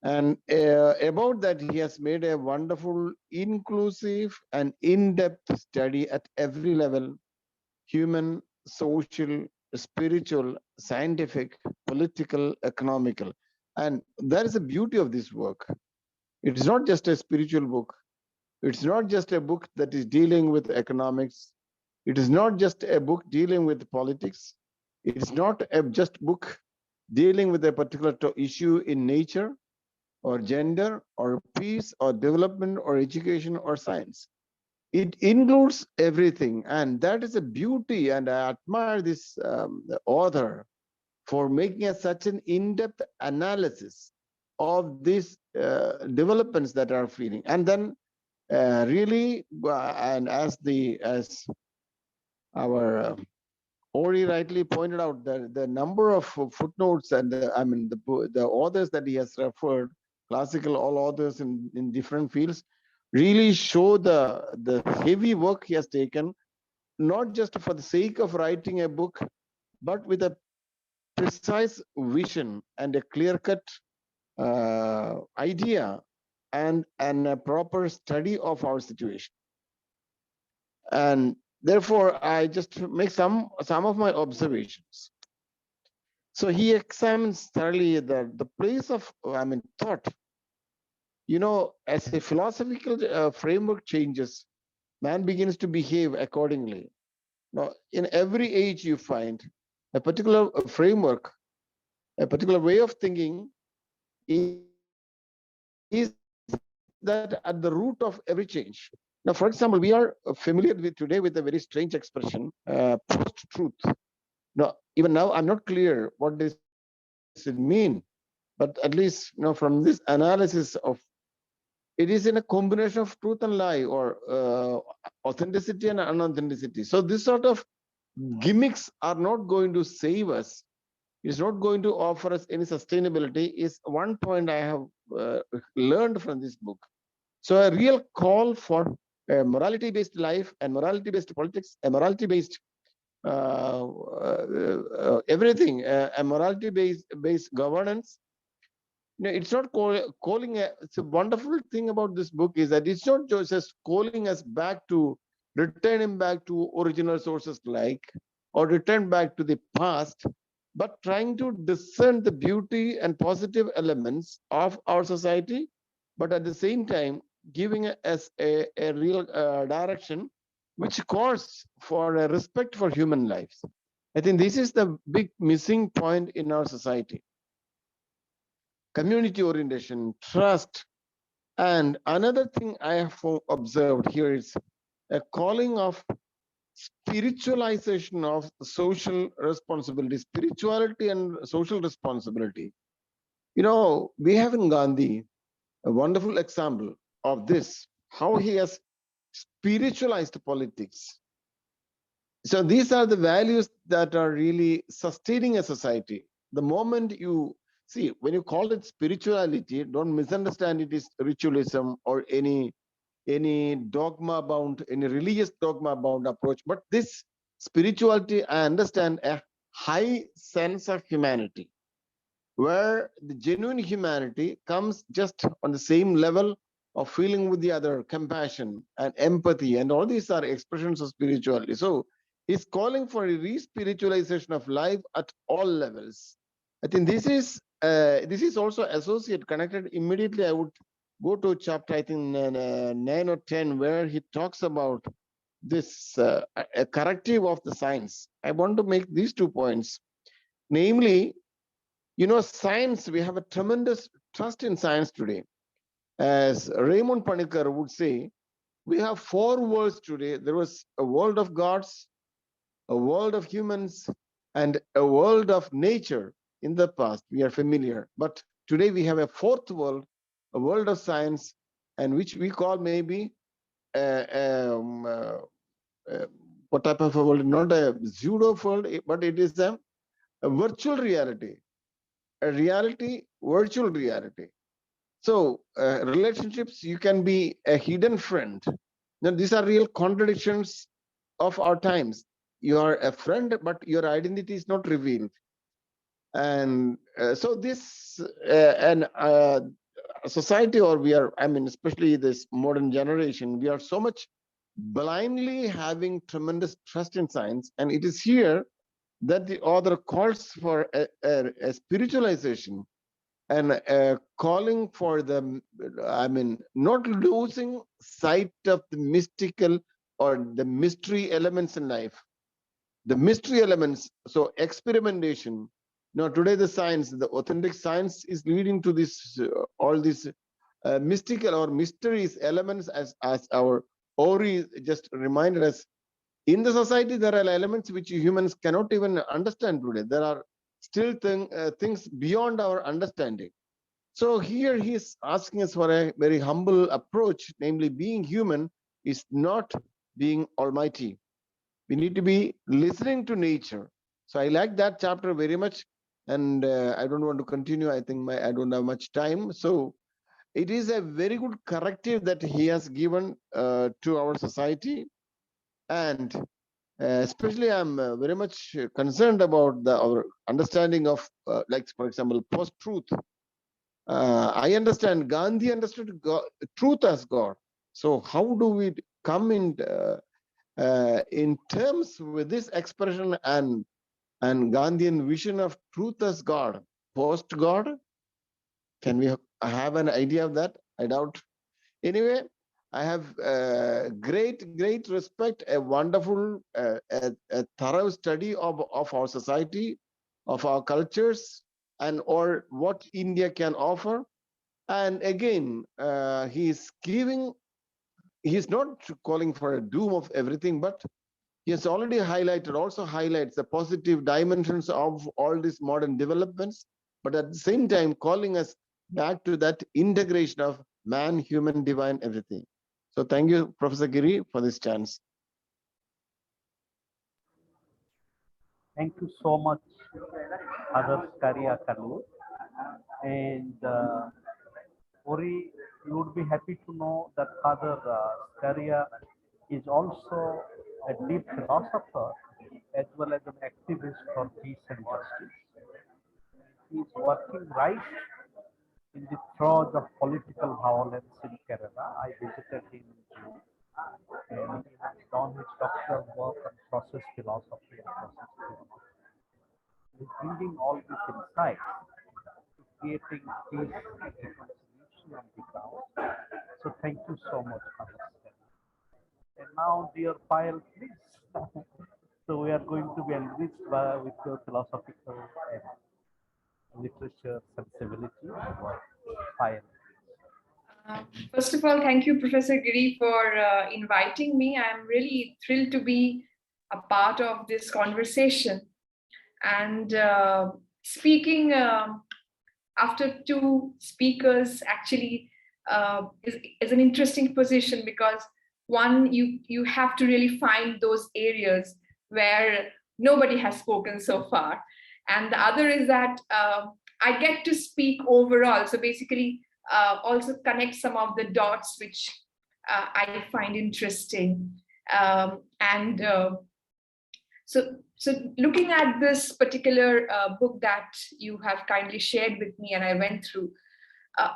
and about that, he has made a wonderful, inclusive and in-depth study at every level: human, social, spiritual, scientific, political, economical. And that is the beauty of this work. It is not just a spiritual book. It's not just a book that is dealing with economics. It is not just a book dealing with politics. It is not a just book dealing with a particular issue in nature or gender or peace or development or education or science. It includes everything, and that is a beauty. And I admire this author for making such an in-depth analysis of these developments that are feeling. And then really, and as our Ori rightly pointed out, the number of footnotes and the authors that he has referred, classical all authors in different fields, really show the heavy work he has taken, not just for the sake of writing a book, but with a precise vision and a clear-cut idea and a proper study of our situation. And therefore, I just make some of my observations. So he examines thoroughly the place of, thought. You know, as a philosophical framework changes, man begins to behave accordingly. Now, in every age you find a particular framework, a particular way of thinking is that at the root of every change. Now, for example, we are familiar with today with a very strange expression, post-truth. Now, even now, I'm not clear what does it mean, but at least, you know, from this analysis of, it is in a combination of truth and lie, or authenticity and unauthenticity. So this sort of gimmicks are not going to save us. It's not going to offer us any sustainability, is one point I have learned from this book. So a real call for a morality-based life and morality-based politics, a morality-based everything, a morality-based governance. No, it's not calling. It's a wonderful thing about this book is that it's not just calling us back to, returning back to original sources like, or return back to the past, but trying to discern the beauty and positive elements of our society, but at the same time giving us a real direction which calls for a respect for human lives. I think this is the big missing point in our society. Community orientation, trust. And another thing I have observed here is a calling of spiritualization of social responsibility, spirituality and social responsibility. You know, we have in Gandhi a wonderful example of this, how he has spiritualized politics. So these are the values that are really sustaining a society. The moment you see, when you call it spirituality, don't misunderstand it is ritualism or any dogma bound, any religious dogma bound approach. But this spirituality, I understand a high sense of humanity, where the genuine humanity comes just on the same level of feeling with the other, compassion and empathy, and all these are expressions of spirituality. So he's calling for a re-spiritualization of life at all levels. I think this is also associated, connected immediately. I would go to chapter, I think 9 or 10, where he talks about this a corrective of the science. I want to make these 2 points. Namely, science, we have a tremendous trust in science today. As Raymond Panikkar would say, we have 4 worlds today. There was a world of gods, a world of humans, and a world of nature. In the past, we are familiar. But today we have a 4th world, a world of science, and which we call maybe what type of a world? Not a pseudo world, but it is a virtual reality, a reality, virtual reality. So relationships, you can be a hidden friend. Now, these are real contradictions of our times. You are a friend, but your identity is not revealed. And so this society, or we are, especially this modern generation, we are so much blindly having tremendous trust in science. And it is here that the author calls for a spiritualization and calling for the, not losing sight of the mystical or the mystery elements in life. The mystery elements, so experimentation. Now, today the science, the authentic science is leading to this, all these mystical or mysteries elements, as our Ori just reminded us. In the society, there are elements which humans cannot even understand today. There are still things beyond our understanding. So here he is asking us for a very humble approach, namely being human is not being almighty. We need to be listening to nature. So I like that chapter very much, and I don't want to continue. I think I don't have much time. So it is a very good corrective that he has given to our society, and especially I'm very much concerned about our understanding of, like for example, post-truth. I understand Gandhi understood God, truth as God. So how do we come in terms with this expression and Gandhian vision of truth as God, post God? Can we have an idea of that? I doubt. Anyway, I have great respect, a wonderful, a thorough study of our society, of our cultures, and or what India can offer. And again, he's not calling for a doom of everything, but he has already highlighted, also highlights the positive dimensions of all these modern developments, but at the same time calling us back to that integration of man, human, divine, everything. So thank you, Professor Giri, for this chance. Thank you so much, Father Scaria Kalloor. And Ori, you would be happy to know that Father Scaria is also a deep philosopher as well as an activist for peace and justice. He is working right in the throes of political violence in Kerala. I visited him in June, and he has done his doctoral work on process philosophy and process theology. He's bringing all these insights to creating peace and reconciliation on the ground. So thank you so much, Father. And now, dear Payel, please. So we are going to be enriched with your philosophical and literature sensibility. Payel. First of all, thank you, Professor Giri, for inviting me. I'm really thrilled to be a part of this conversation. And speaking after 2 speakers actually is an interesting position, because one, you have to really find those areas where nobody has spoken so far. And the other is that I get to speak overall. So basically, also connect some of the dots which I find interesting. So looking at this particular book that you have kindly shared with me and I went through,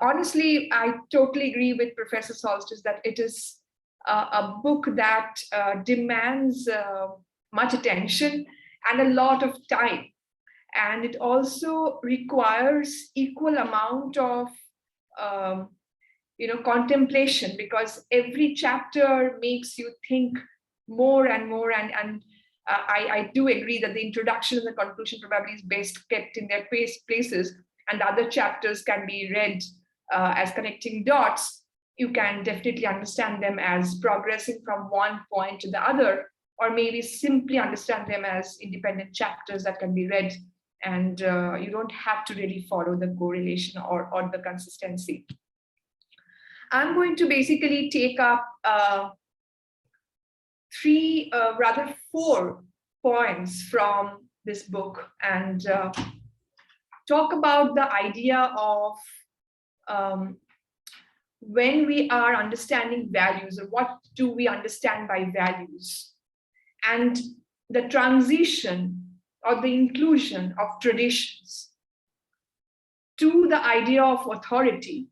honestly, I totally agree with Professor Soltes that it is a book that demands much attention and a lot of time. And it also requires equal amount of contemplation, because every chapter makes you think more and more. And I do agree that the introduction and the conclusion probably is best kept in their places, and the other chapters can be read as connecting dots. You can definitely understand them as progressing from one point to the other, or maybe simply understand them as independent chapters that can be read, and you don't have to really follow the correlation or the consistency. I'm going to basically take up four points from this book and talk about the idea of when we are understanding values, or what do we understand by values, and the transition or the inclusion of traditions to the idea of authority,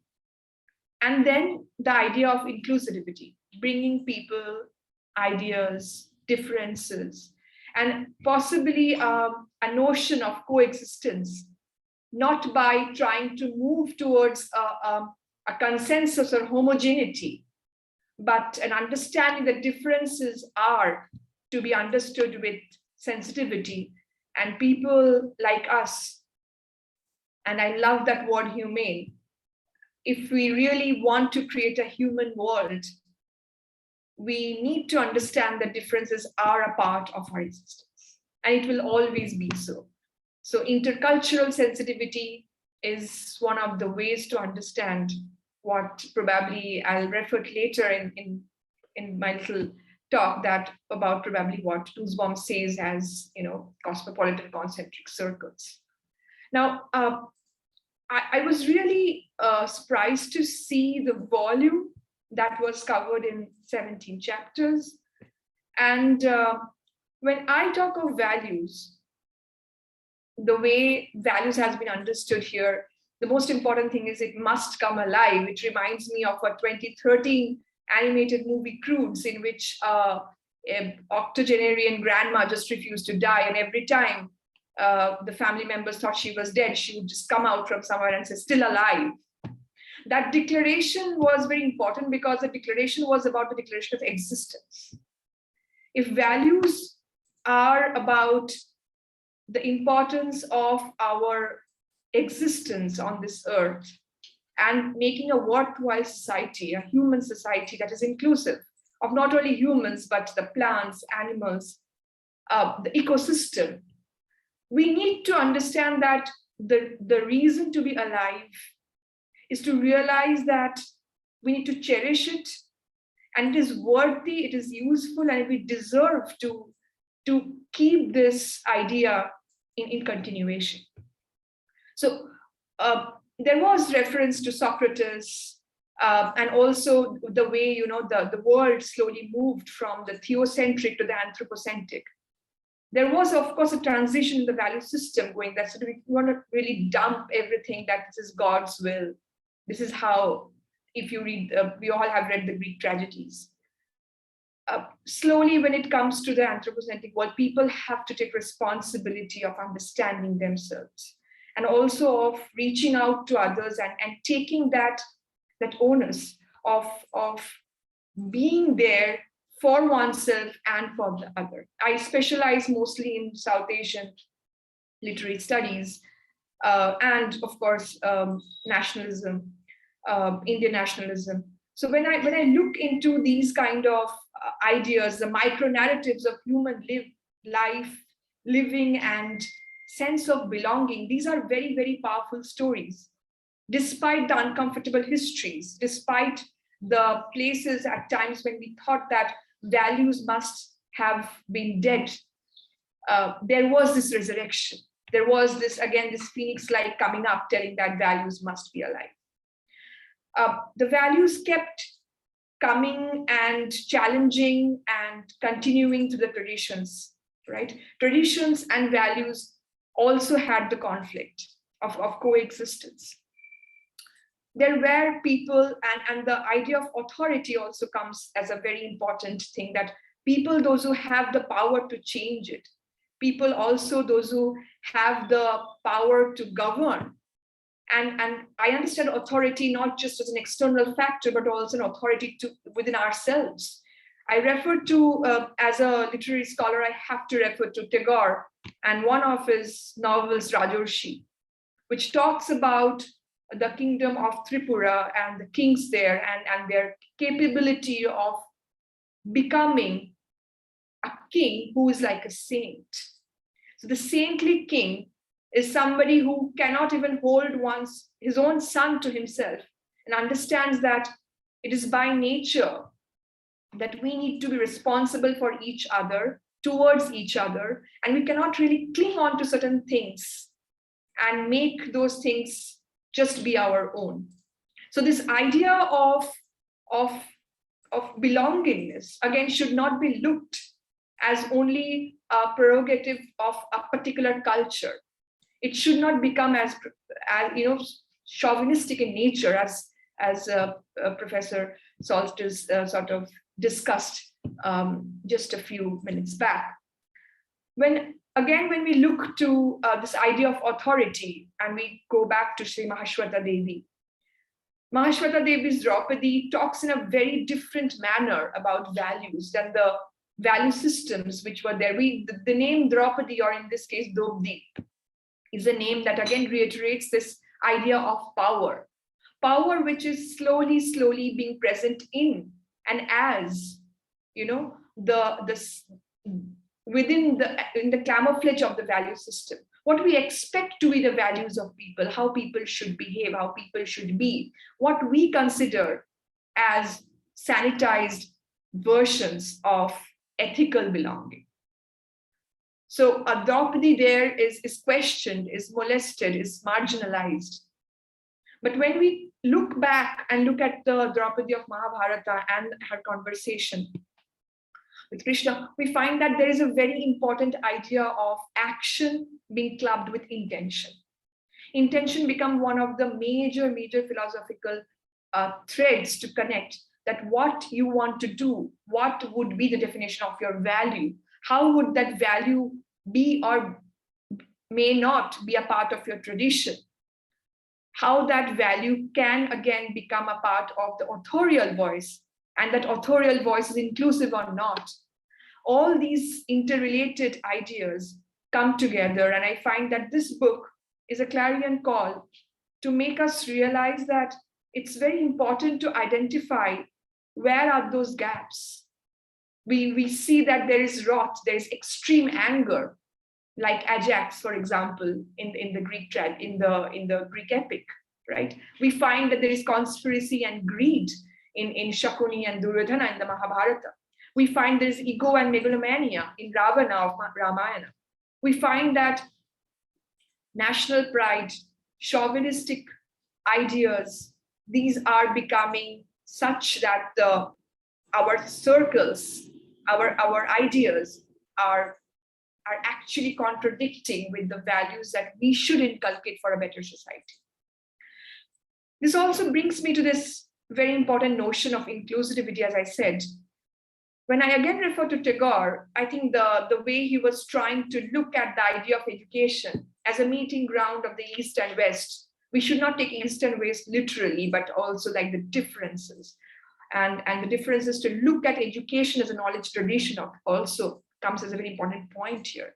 and then the idea of inclusivity, bringing people, ideas, differences, and possibly a notion of coexistence, not by trying to move towards a consensus or homogeneity, but an understanding that differences are to be understood with sensitivity, and people like us, and I love that word humane, if we really want to create a human world, we need to understand that differences are a part of our existence, and it will always be so. So intercultural sensitivity is one of the ways to understand what probably I'll refer to later in my little talk that about probably what Nussbaum says as, cosmopolitan concentric circles. Now, I was really surprised to see the volume that was covered in 17 chapters. And when I talk of values, the way values has been understood here, the most important thing is it must come alive. It reminds me of a 2013 animated movie Crudes, in which an octogenarian grandma just refused to die, and every time the family members thought she was dead, she would just come out from somewhere and say, still alive. That declaration was very important because the declaration was about the declaration of existence. If values are about the importance of our existence on this earth and making a worthwhile society, a human society that is inclusive of not only humans, but the plants, animals, the ecosystem, we need to understand that the reason to be alive is to realize that we need to cherish it, and it is worthy, it is useful, and we deserve to keep this idea in continuation. So there was reference to Socrates, and also the way the world slowly moved from the theocentric to the anthropocentric. There was, of course, a transition in the value system going that, so we want to really dump everything that this is God's will. This is how, if you read, we all have read the Greek tragedies. Slowly, when it comes to the anthropocentric world, people have to take responsibility of understanding themselves, and also of reaching out to others and taking that onus of being there for oneself and for the other. I specialize mostly in South Asian literary studies, and of course, nationalism, Indian nationalism. So when I look into these kind of ideas, the micro narratives of human life, living, and sense of belonging, these are very, very powerful stories. Despite the uncomfortable histories, despite the places at times when we thought that values must have been dead, there was this resurrection. There was this phoenix light coming up, telling that values must be alive. The values kept coming and challenging and continuing to the traditions, right? Traditions and values also had the conflict of coexistence. There were people, and the idea of authority also comes as a very important thing, that people, those who have the power to change it, people also those who have the power to govern. And I understand authority not just as an external factor, but also an authority within ourselves. I refer to, as a literary scholar, I have to refer to Tagore and one of his novels, Rajorshi, which talks about the kingdom of Tripura and the kings there and their capability of becoming a king who is like a saint. So the saintly king is somebody who cannot even hold his own son to himself and understands that it is by nature that we need to be responsible for each other, towards each other, and we cannot really cling on to certain things and make those things just be our own. So this idea of belongingness, again, should not be looked as only a prerogative of a particular culture. It should not become as chauvinistic in nature, as Professor Soltes sort of discussed just a few minutes back. When we look to this idea of authority, and we go back to Sri Mahashweta Devi, Mahashweta Devi's Draupadi talks in a very different manner about values than the value systems which were there. The name Draupadi, or in this case Draupadi, is a name that again reiterates this idea of power which is slowly being present in and as, in the camouflage of the value system. What we expect to be the values of people, how people should behave, how people should be, what we consider as sanitized versions of ethical belonging. So a Draupadi there is questioned, is molested, is marginalized. But when we look back and look at the Draupadi of Mahabharata and her conversation with Krishna, we find that there is a very important idea of action being clubbed with intention. Intention become one of the major philosophical threads to connect that what you want to do, what would be the definition of your value, how would that value be or may not be a part of your tradition, how that value can again become a part of the authorial voice, and that authorial voice is inclusive or not. All these interrelated ideas come together, and I find that this book is a clarion call to make us realize that it's very important to identify where are those gaps. We see that there is wrath, there is extreme anger, like Ajax, for example, in the Greek epic, right? We find that there is conspiracy and greed in Shakuni and Duryodhana in the Mahabharata. We find there is ego and megalomania in Ravana of Ramayana. We find that national pride, chauvinistic ideas, these are becoming such that our circles, our ideas are actually contradicting with the values that we should inculcate for a better society. This also brings me to this very important notion of inclusivity, as I said. When I again refer to Tagore, I think the way he was trying to look at the idea of education as a meeting ground of the East and West, we should not take East and West literally, but also like the differences. And the differences to look at education as a knowledge tradition also comes as a very important point here.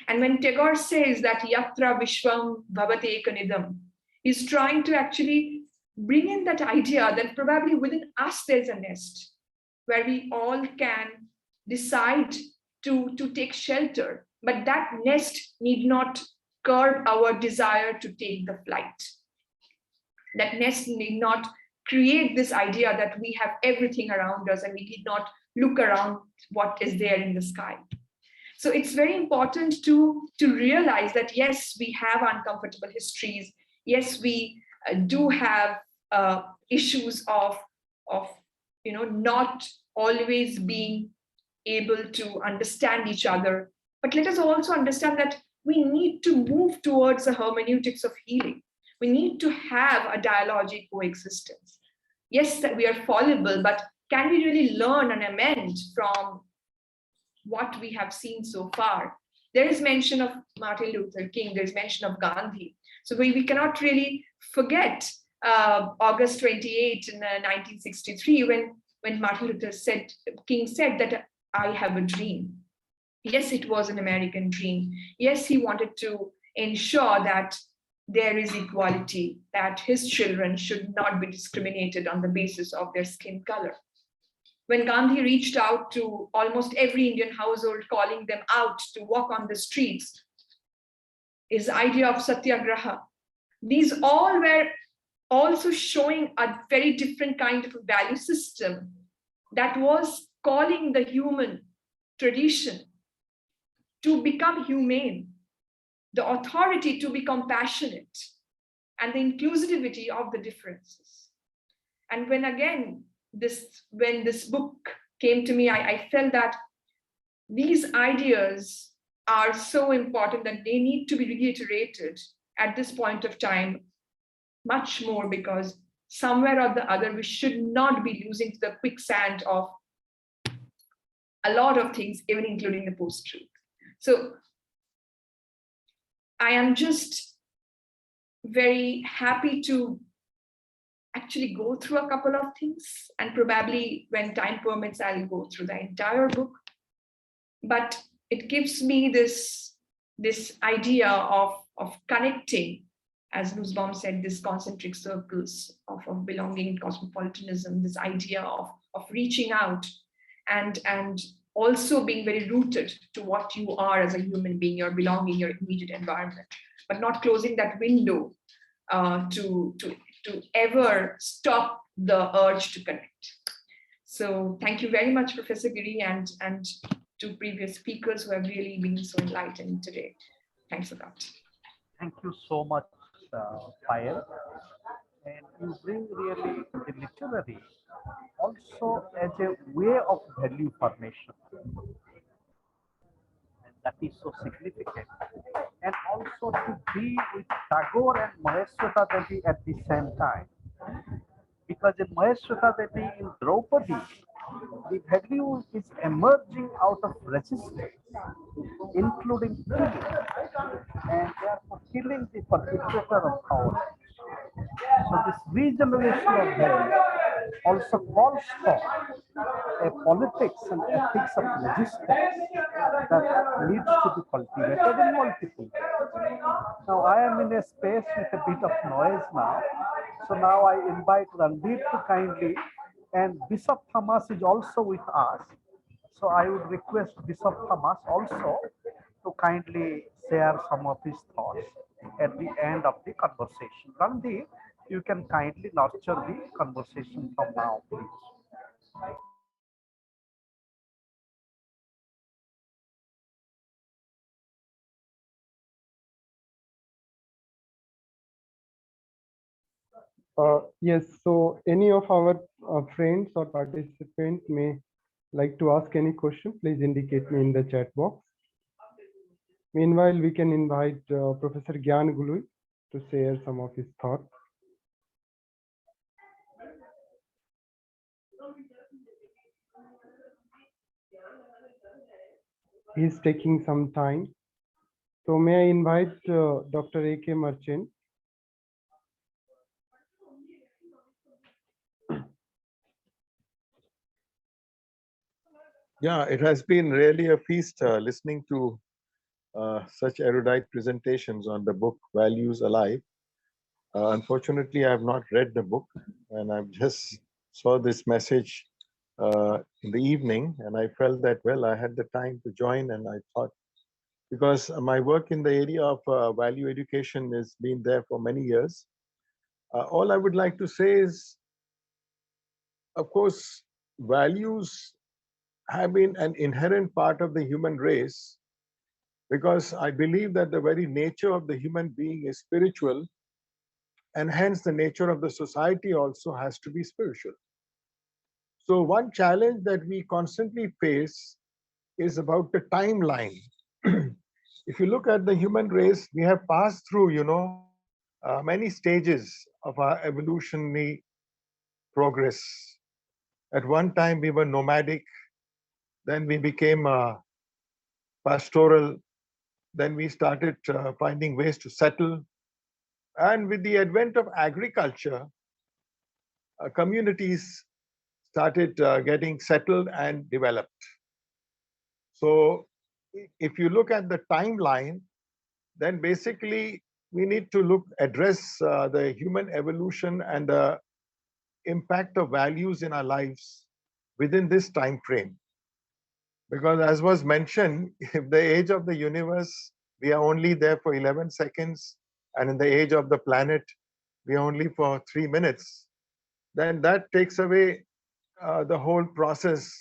And when Tagore says that yatra vishwam bhavate ekanidam, he's trying to actually bring in that idea that probably within us there's a nest where we all can decide to take shelter, but that nest need not curb our desire to take the flight. That nest need not create this idea that we have everything around us and we need not look around what is there in the sky. So it's very important to realize that yes, we have uncomfortable histories. Yes, we do have issues of not always being able to understand each other. But let us also understand that we need to move towards a hermeneutics of healing. We need to have a dialogic coexistence. Yes, that we are fallible, but can we really learn and amend from what we have seen so far? There is mention of Martin Luther King, there is mention of Gandhi. So we cannot really forget August 28 in 1963, when when Martin Luther King said that I have a dream. Yes, it was an American dream. Yes, he wanted to ensure that there is equality, that his children should not be discriminated on the basis of their skin color. When Gandhi reached out to almost every Indian household, calling them out to walk on the streets, his idea of satyagraha, these all were also showing a very different kind of a value system that was calling the human tradition to become humane, the authority to be compassionate, and the inclusivity of the differences. And when this book came to me, I felt that these ideas are so important that they need to be reiterated at this point of time much more, because somewhere or the other, we should not be losing to the quicksand of a lot of things, even including the post-truth. So I am just very happy to actually go through a couple of things, and probably when time permits, I'll go through the entire book. But it gives me this idea of connecting, as Nussbaum said, these concentric circles of belonging, cosmopolitanism, this idea of reaching out and also being very rooted to what you are as a human being, your belonging, your immediate environment, but not closing that window to ever stop the urge to connect. So thank you very much, Professor Giri, and to previous speakers who have really been so enlightened today. Thanks a lot. Thank you so much, Payel. And you bring really the literary also as a way of value formation. And that is so significant. And also to be with Tagore and Maheshwata Devi at the same time. Because in Maheshwata Devi, in Draupadi, the value is emerging out of resistance, including killing, and therefore killing the perpetrator of power. So this regeneration of value also calls for a politics and ethics of resistance that needs to be cultivated in multiple ways. Now I am in a space with a bit of noise now. So now I invite Randhir to kindly, and Bishop Thomas is also with us. So I would request Bishop Thomas also to kindly share some of his thoughts at the end of the conversation. Randhir, you can kindly nurture the conversation from now, please. Yes, so any of our friends or participants may like to ask any question, please indicate me in the chat box. Meanwhile, we can invite Professor Gyan Gului to share some of his thoughts. He's taking some time. So may I invite Dr. A.K. Merchant. Yeah, it has been really a feast listening to such erudite presentations on the book Values Alive. Unfortunately, I have not read the book, and I've just saw this message in the evening, and I felt that, well, I had the time to join, and I thought, because my work in the area of value education has been there for many years, all I would like to say is, of course, values have been an inherent part of the human race, because I believe that the very nature of the human being is spiritual, and hence the nature of the society also has to be spiritual. So one challenge that we constantly face is about the timeline. If you look at the human race, we have passed through, many stages of our evolutionary progress. At one time, we were nomadic. Then we became pastoral. Then we started finding ways to settle. And with the advent of agriculture, communities started getting settled and developed. So if you look at the timeline, then basically we need to address the human evolution and the impact of values in our lives within this time frame. Because as was mentioned, if the age of the universe, we are only there for 11 seconds, and in the age of the planet, we are only for 3 minutes, then that takes away the whole process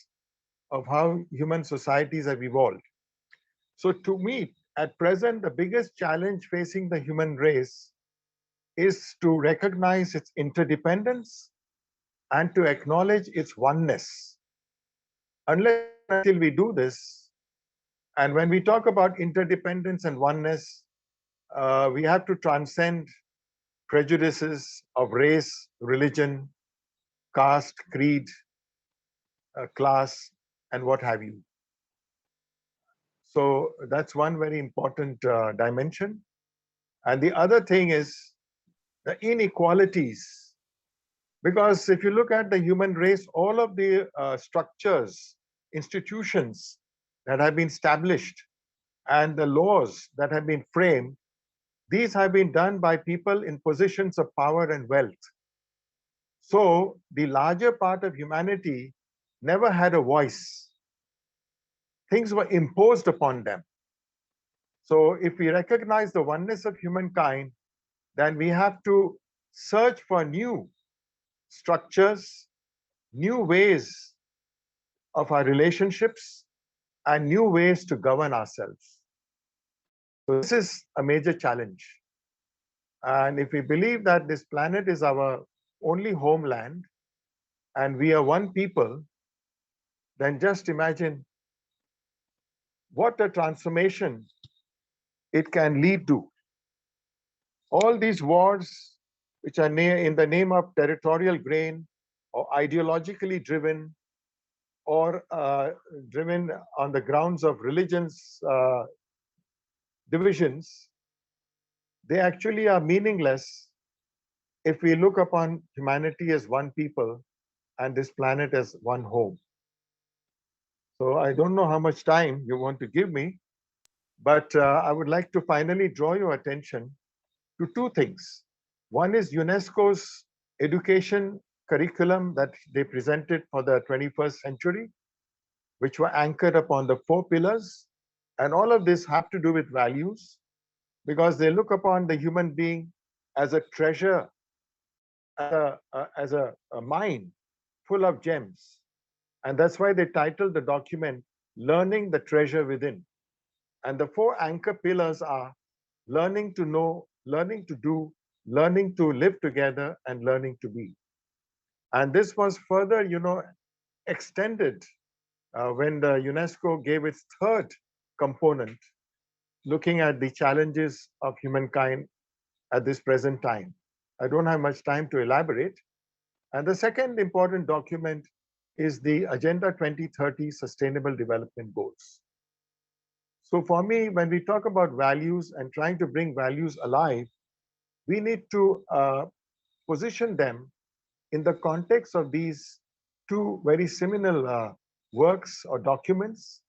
of how human societies have evolved. So to me, at present, the biggest challenge facing the human race is to recognize its interdependence and to acknowledge its oneness. Unless until we do this, and when we talk about interdependence and oneness, we have to transcend prejudices of race, religion, caste, creed, class, and what have you. So that's one very important dimension. And the other thing is the inequalities. Because if you look at the human race, all of the structures, institutions that have been established and the laws that have been framed, these have been done by people in positions of power and wealth. So the larger part of humanity never had a voice. Things were imposed upon them. So if we recognize the oneness of humankind, then we have to search for new structures, new ways of our relationships, and new ways to govern ourselves. So this is a major challenge. And if we believe that this planet is our only homeland and we are one people, then just imagine what a transformation it can lead to. All these wars, which are in the name of territorial gain or ideologically driven or driven on the grounds of religions divisions, they actually are meaningless if we look upon humanity as one people and this planet as one home. So I don't know how much time you want to give me, but I would like to finally draw your attention to two things. One is UNESCO's education curriculum that they presented for the 21st century, which were anchored upon the 4 pillars. And all of this have to do with values, because they look upon the human being as a treasure, as a mine full of gems. And that's why they titled the document, Learning the Treasure Within. And the 4 anchor pillars are learning to know, learning to do, learning to live together, and learning to be. And this was further, extended when the UNESCO gave its 3rd component, looking at the challenges of humankind at this present time. I don't have much time to elaborate. And the second important document is the Agenda 2030 Sustainable Development Goals. So for me, when we talk about values and trying to bring values alive, we need to position them in the context of these 2 very seminal works or documents,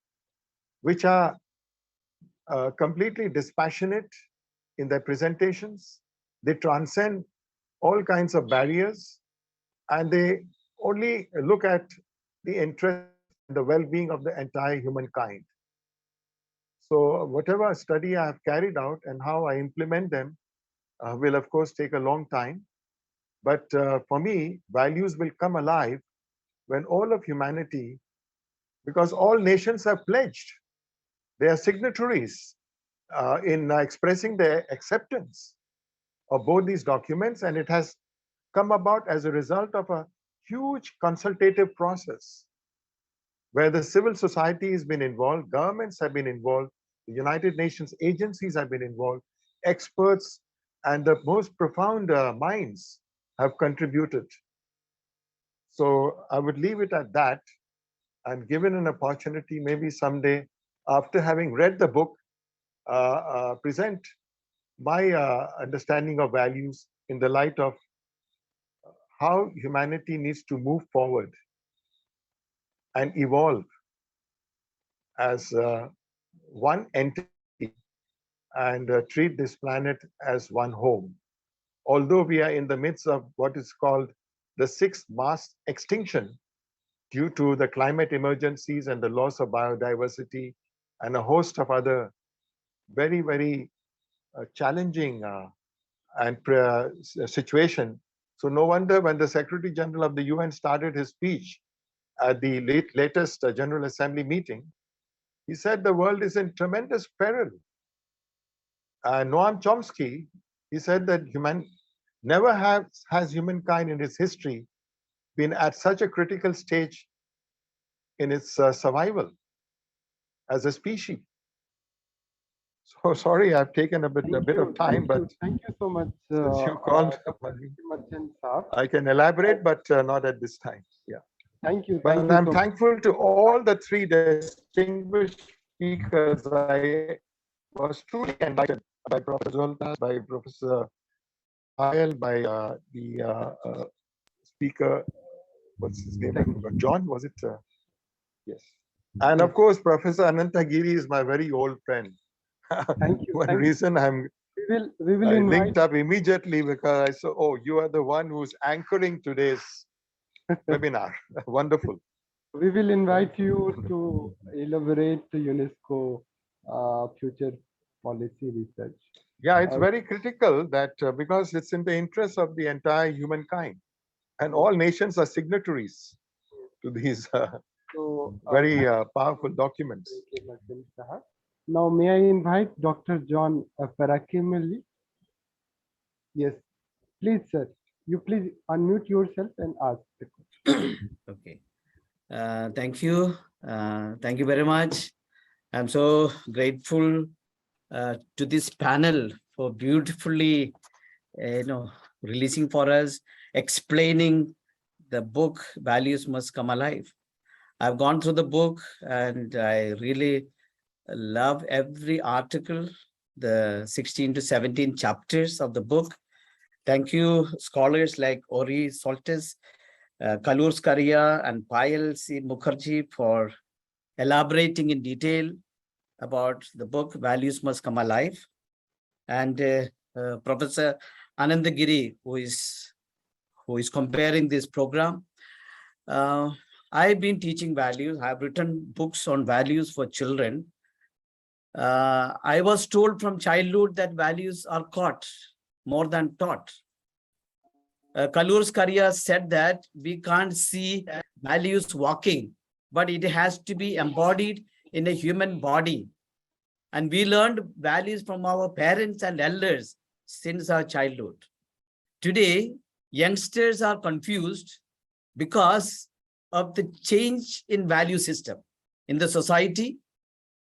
which are completely dispassionate in their presentations. They transcend all kinds of barriers, and they only look at the interest and the well-being of the entire humankind. So whatever study I have carried out and how I implement them will of course take a long time. But for me, values will come alive when all of humanity, because all nations have pledged, they are signatories in expressing their acceptance of both these documents, and it has come about as a result of a huge consultative process where the civil society has been involved, governments have been involved, the United Nations agencies have been involved, experts and the most profound minds have contributed. So I would leave it at that, and given an opportunity, maybe someday, after having read the book, present my understanding of values in the light of how humanity needs to move forward and evolve as one entity and treat this planet as one home. Although we are in the midst of what is called the sixth mass extinction due to the climate emergencies and the loss of biodiversity and a host of other very, very challenging situation. So no wonder when the Secretary General of the UN started his speech at the latest General Assembly meeting, he said the world is in tremendous peril. Noam Chomsky, he said that never has humankind in its history been at such a critical stage in its survival as a species. So sorry, I've taken a bit of time, but thank you so much. Since you called, I can elaborate, but not at this time. Yeah. Thank you. But I'm thankful to all the three distinguished speakers. I was truly enlightened by Professor Soltes, by Professor Payel, by the speaker, what's his name? John, was it? Yes. And of course, Professor Ananta Giri is my very old friend. Thank you. One reason we will linked up immediately because I saw, oh, you are the one who's anchoring today's webinar. Wonderful. We will invite you to elaborate the UNESCO future policy research. Yeah, it's very critical that because it's in the interest of the entire humankind, and all nations are signatories to these very powerful documents. Now, may I invite Dr. John Parakimeli? Yes, please, sir. You please unmute yourself and ask the question. Okay. Thank you. Thank you very much. I'm so grateful to this panel for beautifully, releasing for us, explaining the book, Values Must Come Alive. I've gone through the book and I really love every article, the 16 to 17 chapters of the book. Thank you, scholars like Ori Soltes, Kalloor, Scaria, and Payel C. Mukherjee for elaborating in detail about the book, Values Must Come Alive. And Professor Ananta Giri, who is comparing this program. I've been teaching values. I've written books on values for children. I was told from childhood that values are caught more than taught. Kalloor Scaria said that we can't see values walking, but it has to be embodied in a human body. And we learned values from our parents and elders since our childhood. Today, youngsters are confused because of the change in value system in the society,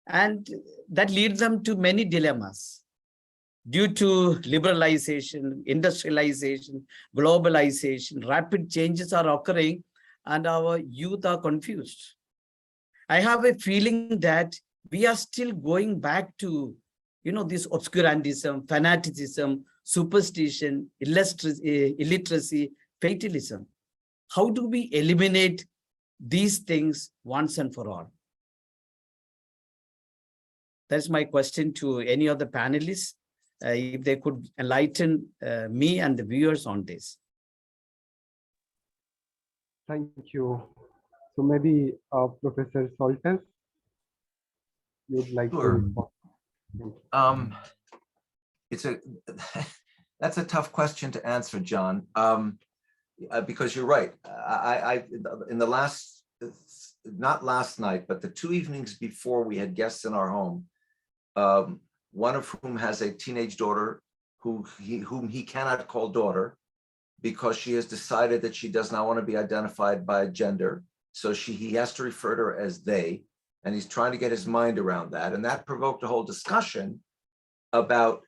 and that leads them to many dilemmas. Due to liberalization, industrialization, globalization, rapid changes are occurring and our youth are confused. I have a feeling that we are still going back to, this obscurantism, fanaticism, superstition, illiteracy, fatalism. How do we eliminate these things once and for all? That's my question to any of the panelists, if they could enlighten me and the viewers on this. Thank you. So maybe Professor Soltes, you'd like to respond. That's a tough question to answer, John, because you're right. In the not last night, but the 2 evenings before, we had guests in our home, one of whom has a teenage daughter whom he cannot call daughter because she has decided that she does not want to be identified by gender. So he has to refer to her as they, and he's trying to get his mind around that. And that provoked a whole discussion about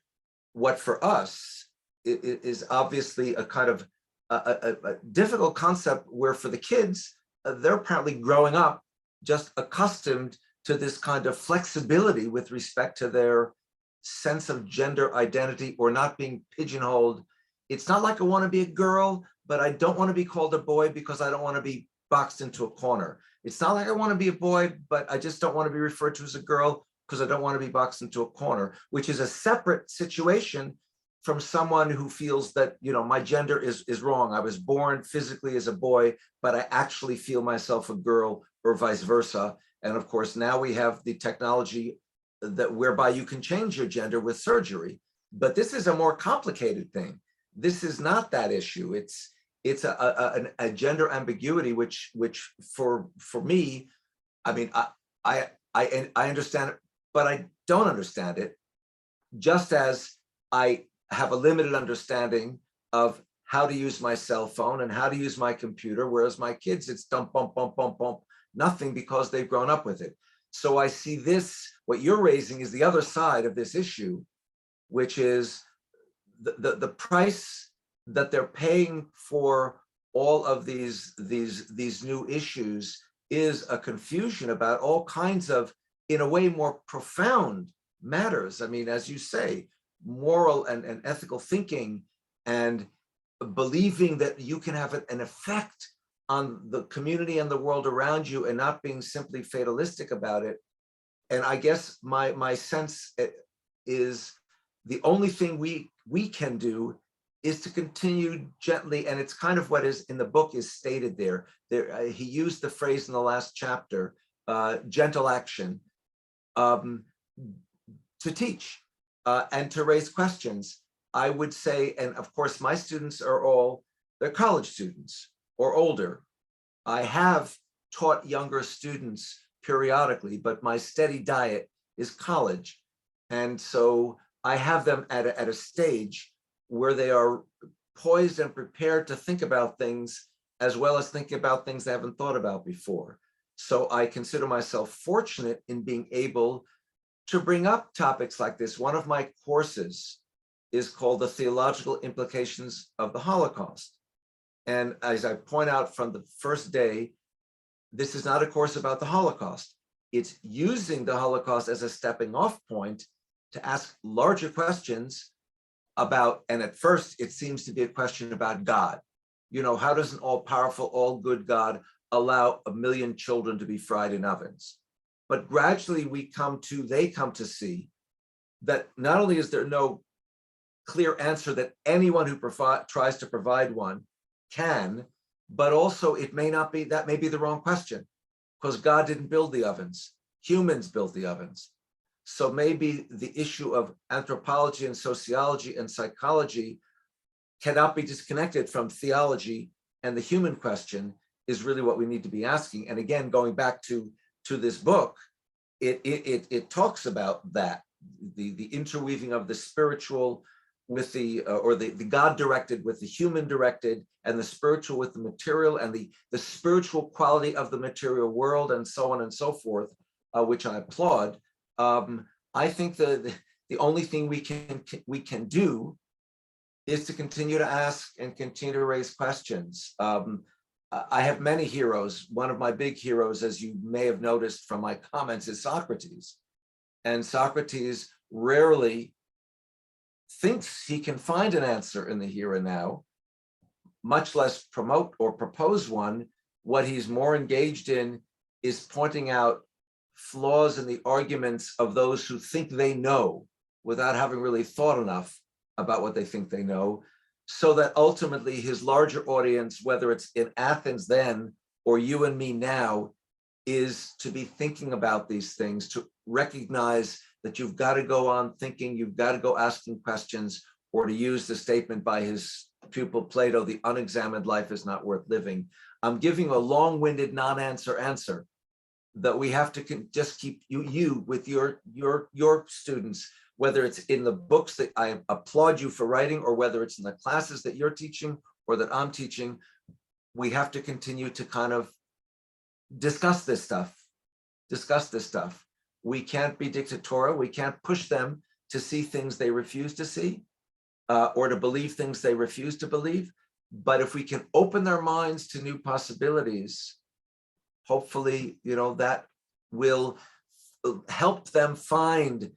what for us is obviously a kind of a difficult concept, where for the kids, they're apparently growing up just accustomed to this kind of flexibility with respect to their sense of gender identity or not being pigeonholed. It's not like I want to be a girl, but I don't want to be called a boy because I don't want to be boxed into a corner. It's not like I want to be a boy, but I just don't want to be referred to as a girl because I don't want to be boxed into a corner, which is a separate situation from someone who feels that, you know, my gender is wrong. I was born physically as a boy, but I actually feel myself a girl, or vice versa. And of course, now we have the technology that whereby you can change your gender with surgery. But this is a more complicated thing. This is not that issue. It's a gender ambiguity, which for me, I mean, I understand it, but I don't understand it. Just as I have a limited understanding of how to use my cell phone and how to use my computer, whereas my kids, it's dump, bump, bump, bump, bump, nothing, because they've grown up with it. So I see this, what you're raising is the other side of this issue, which is the price that they're paying for all of these new issues is a confusion about all kinds of, in a way, more profound matters. I mean, as you say, moral and ethical thinking, and believing that you can have an effect on the community and the world around you and not being simply fatalistic about it. And I guess my sense is the only thing we can do is to continue gently, and it's kind of what is in the book is stated there. He used the phrase in the last chapter, gentle action, to teach and to raise questions. I would say, and of course my students are all, they're college students or older. I have taught younger students periodically, but my steady diet is college. And so I have them at a stage where they are poised and prepared to think about things, as well as think about things they haven't thought about before. So I consider myself fortunate in being able to bring up topics like this. One of my courses is called The Theological Implications of the Holocaust. And as I point out from the first day, this is not a course about the Holocaust. It's using the Holocaust as a stepping off point to ask larger questions about, and at first it seems to be a question about God. You know, how does an all-powerful, all-good God allow 1 million children to be fried in ovens? But gradually they come to see that not only is there no clear answer that anyone who tries to provide one can, but also it may not be, that may be the wrong question, because God didn't build the ovens, humans built the ovens. So maybe the issue of anthropology and sociology and psychology cannot be disconnected from theology, and the human question is really what we need to be asking. And again, going back to this book, it talks about that, the interweaving of the spiritual with the God-directed with the human-directed, and the spiritual with the material, and the spiritual quality of the material world, and so on and so forth, which I applaud. I think the only thing we can do is to continue to ask and continue to raise questions. I have many heroes. One of my big heroes, as you may have noticed from my comments, is Socrates. And Socrates rarely thinks he can find an answer in the here and now, much less promote or propose one. What he's more engaged in is pointing out flaws in the arguments of those who think they know without having really thought enough about what they think they know, so that ultimately his larger audience, whether it's in Athens then or you and me now, is to be thinking about these things, to recognize that you've got to go on thinking, you've got to go asking questions, or to use the statement by his pupil Plato, the unexamined life is not worth living. I'm giving a long-winded non-answer that we have to just keep you with your students, whether it's in the books that I applaud you for writing, or whether it's in the classes that you're teaching or that I'm teaching. We have to continue to kind of discuss this stuff. We can't be dictatorial. We can't push them to see things they refuse to see, or to believe things they refuse to believe. But if we can open their minds to new possibilities, hopefully, you know, that will help them find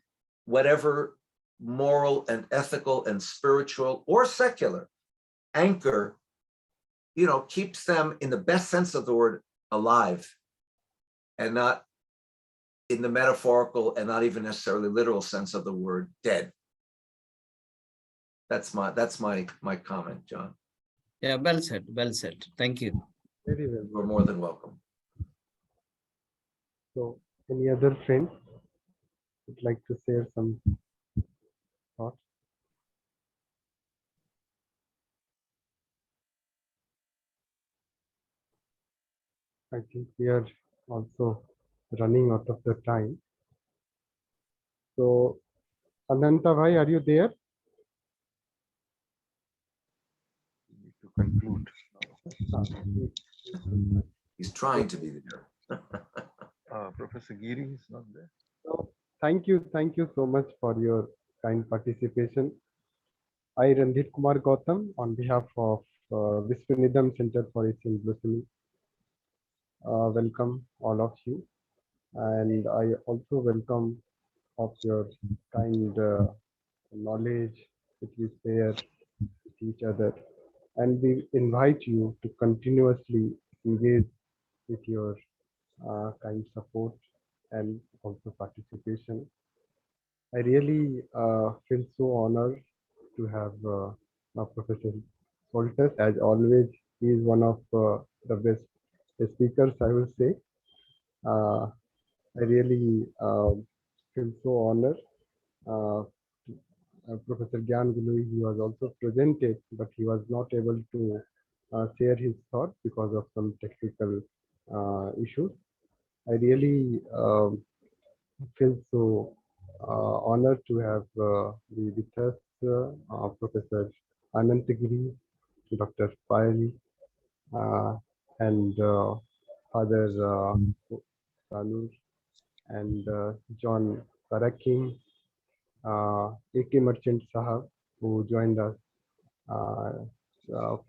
whatever moral and ethical and spiritual or secular anchor, you know, keeps them, in the best sense of the word, alive and not in the metaphorical and not even necessarily literal sense of the word dead. That's my comment, John. Yeah, well said, well said. Thank you. Very well. You're more than welcome. So, any other friends would like to share some thoughts? I think we are also running out of the time. So, Ananta bhai, are you there? We need to conclude. He's trying to be there. Professor Giri is not there. So, thank you so much for your kind participation. I, Randhir Kumar Gautam, on behalf of Vishwaneedam Center for Asian Blossoming, welcome all of you, and I also welcome of your kind knowledge that you share with each other, and we invite you to continuously engage with your kind support and also participation. I really feel so honored to have Professor Soltes. As always, he is one of the best speakers, I will say. I really feel so honored. Professor Gyan Gului, he was also presented, but he was not able to share his thought because of some technical issues. I really feel so honored to have with us Professor Ananta Giri, Dr. Payel, and Father Canoor, and John Karaking, AK Merchant Sahab, who joined us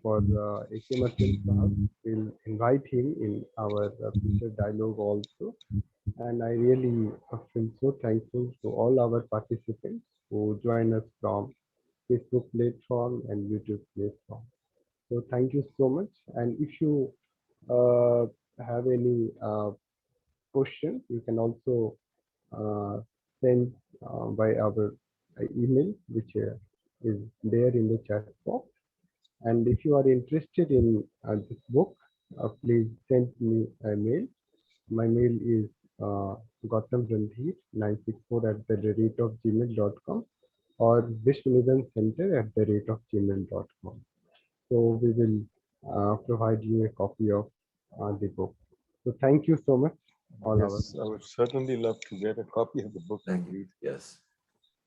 for the AK Merchant Sahab. We'll invite him in our future dialogue also. And I really feel so thankful to all our participants who join us from Facebook platform and YouTube platform. So thank you so much. And if you have any question, you can also send by our email, which is there in the chat box. And if you are interested in this book, please send me a mail. My mail is Gautam Randhir 964@gmail.com or vishwaneedamcenter@gmail.com. So we will provide you a copy of the book. So thank you so much. Yes, I would certainly love to get a copy of the book and read. Yes.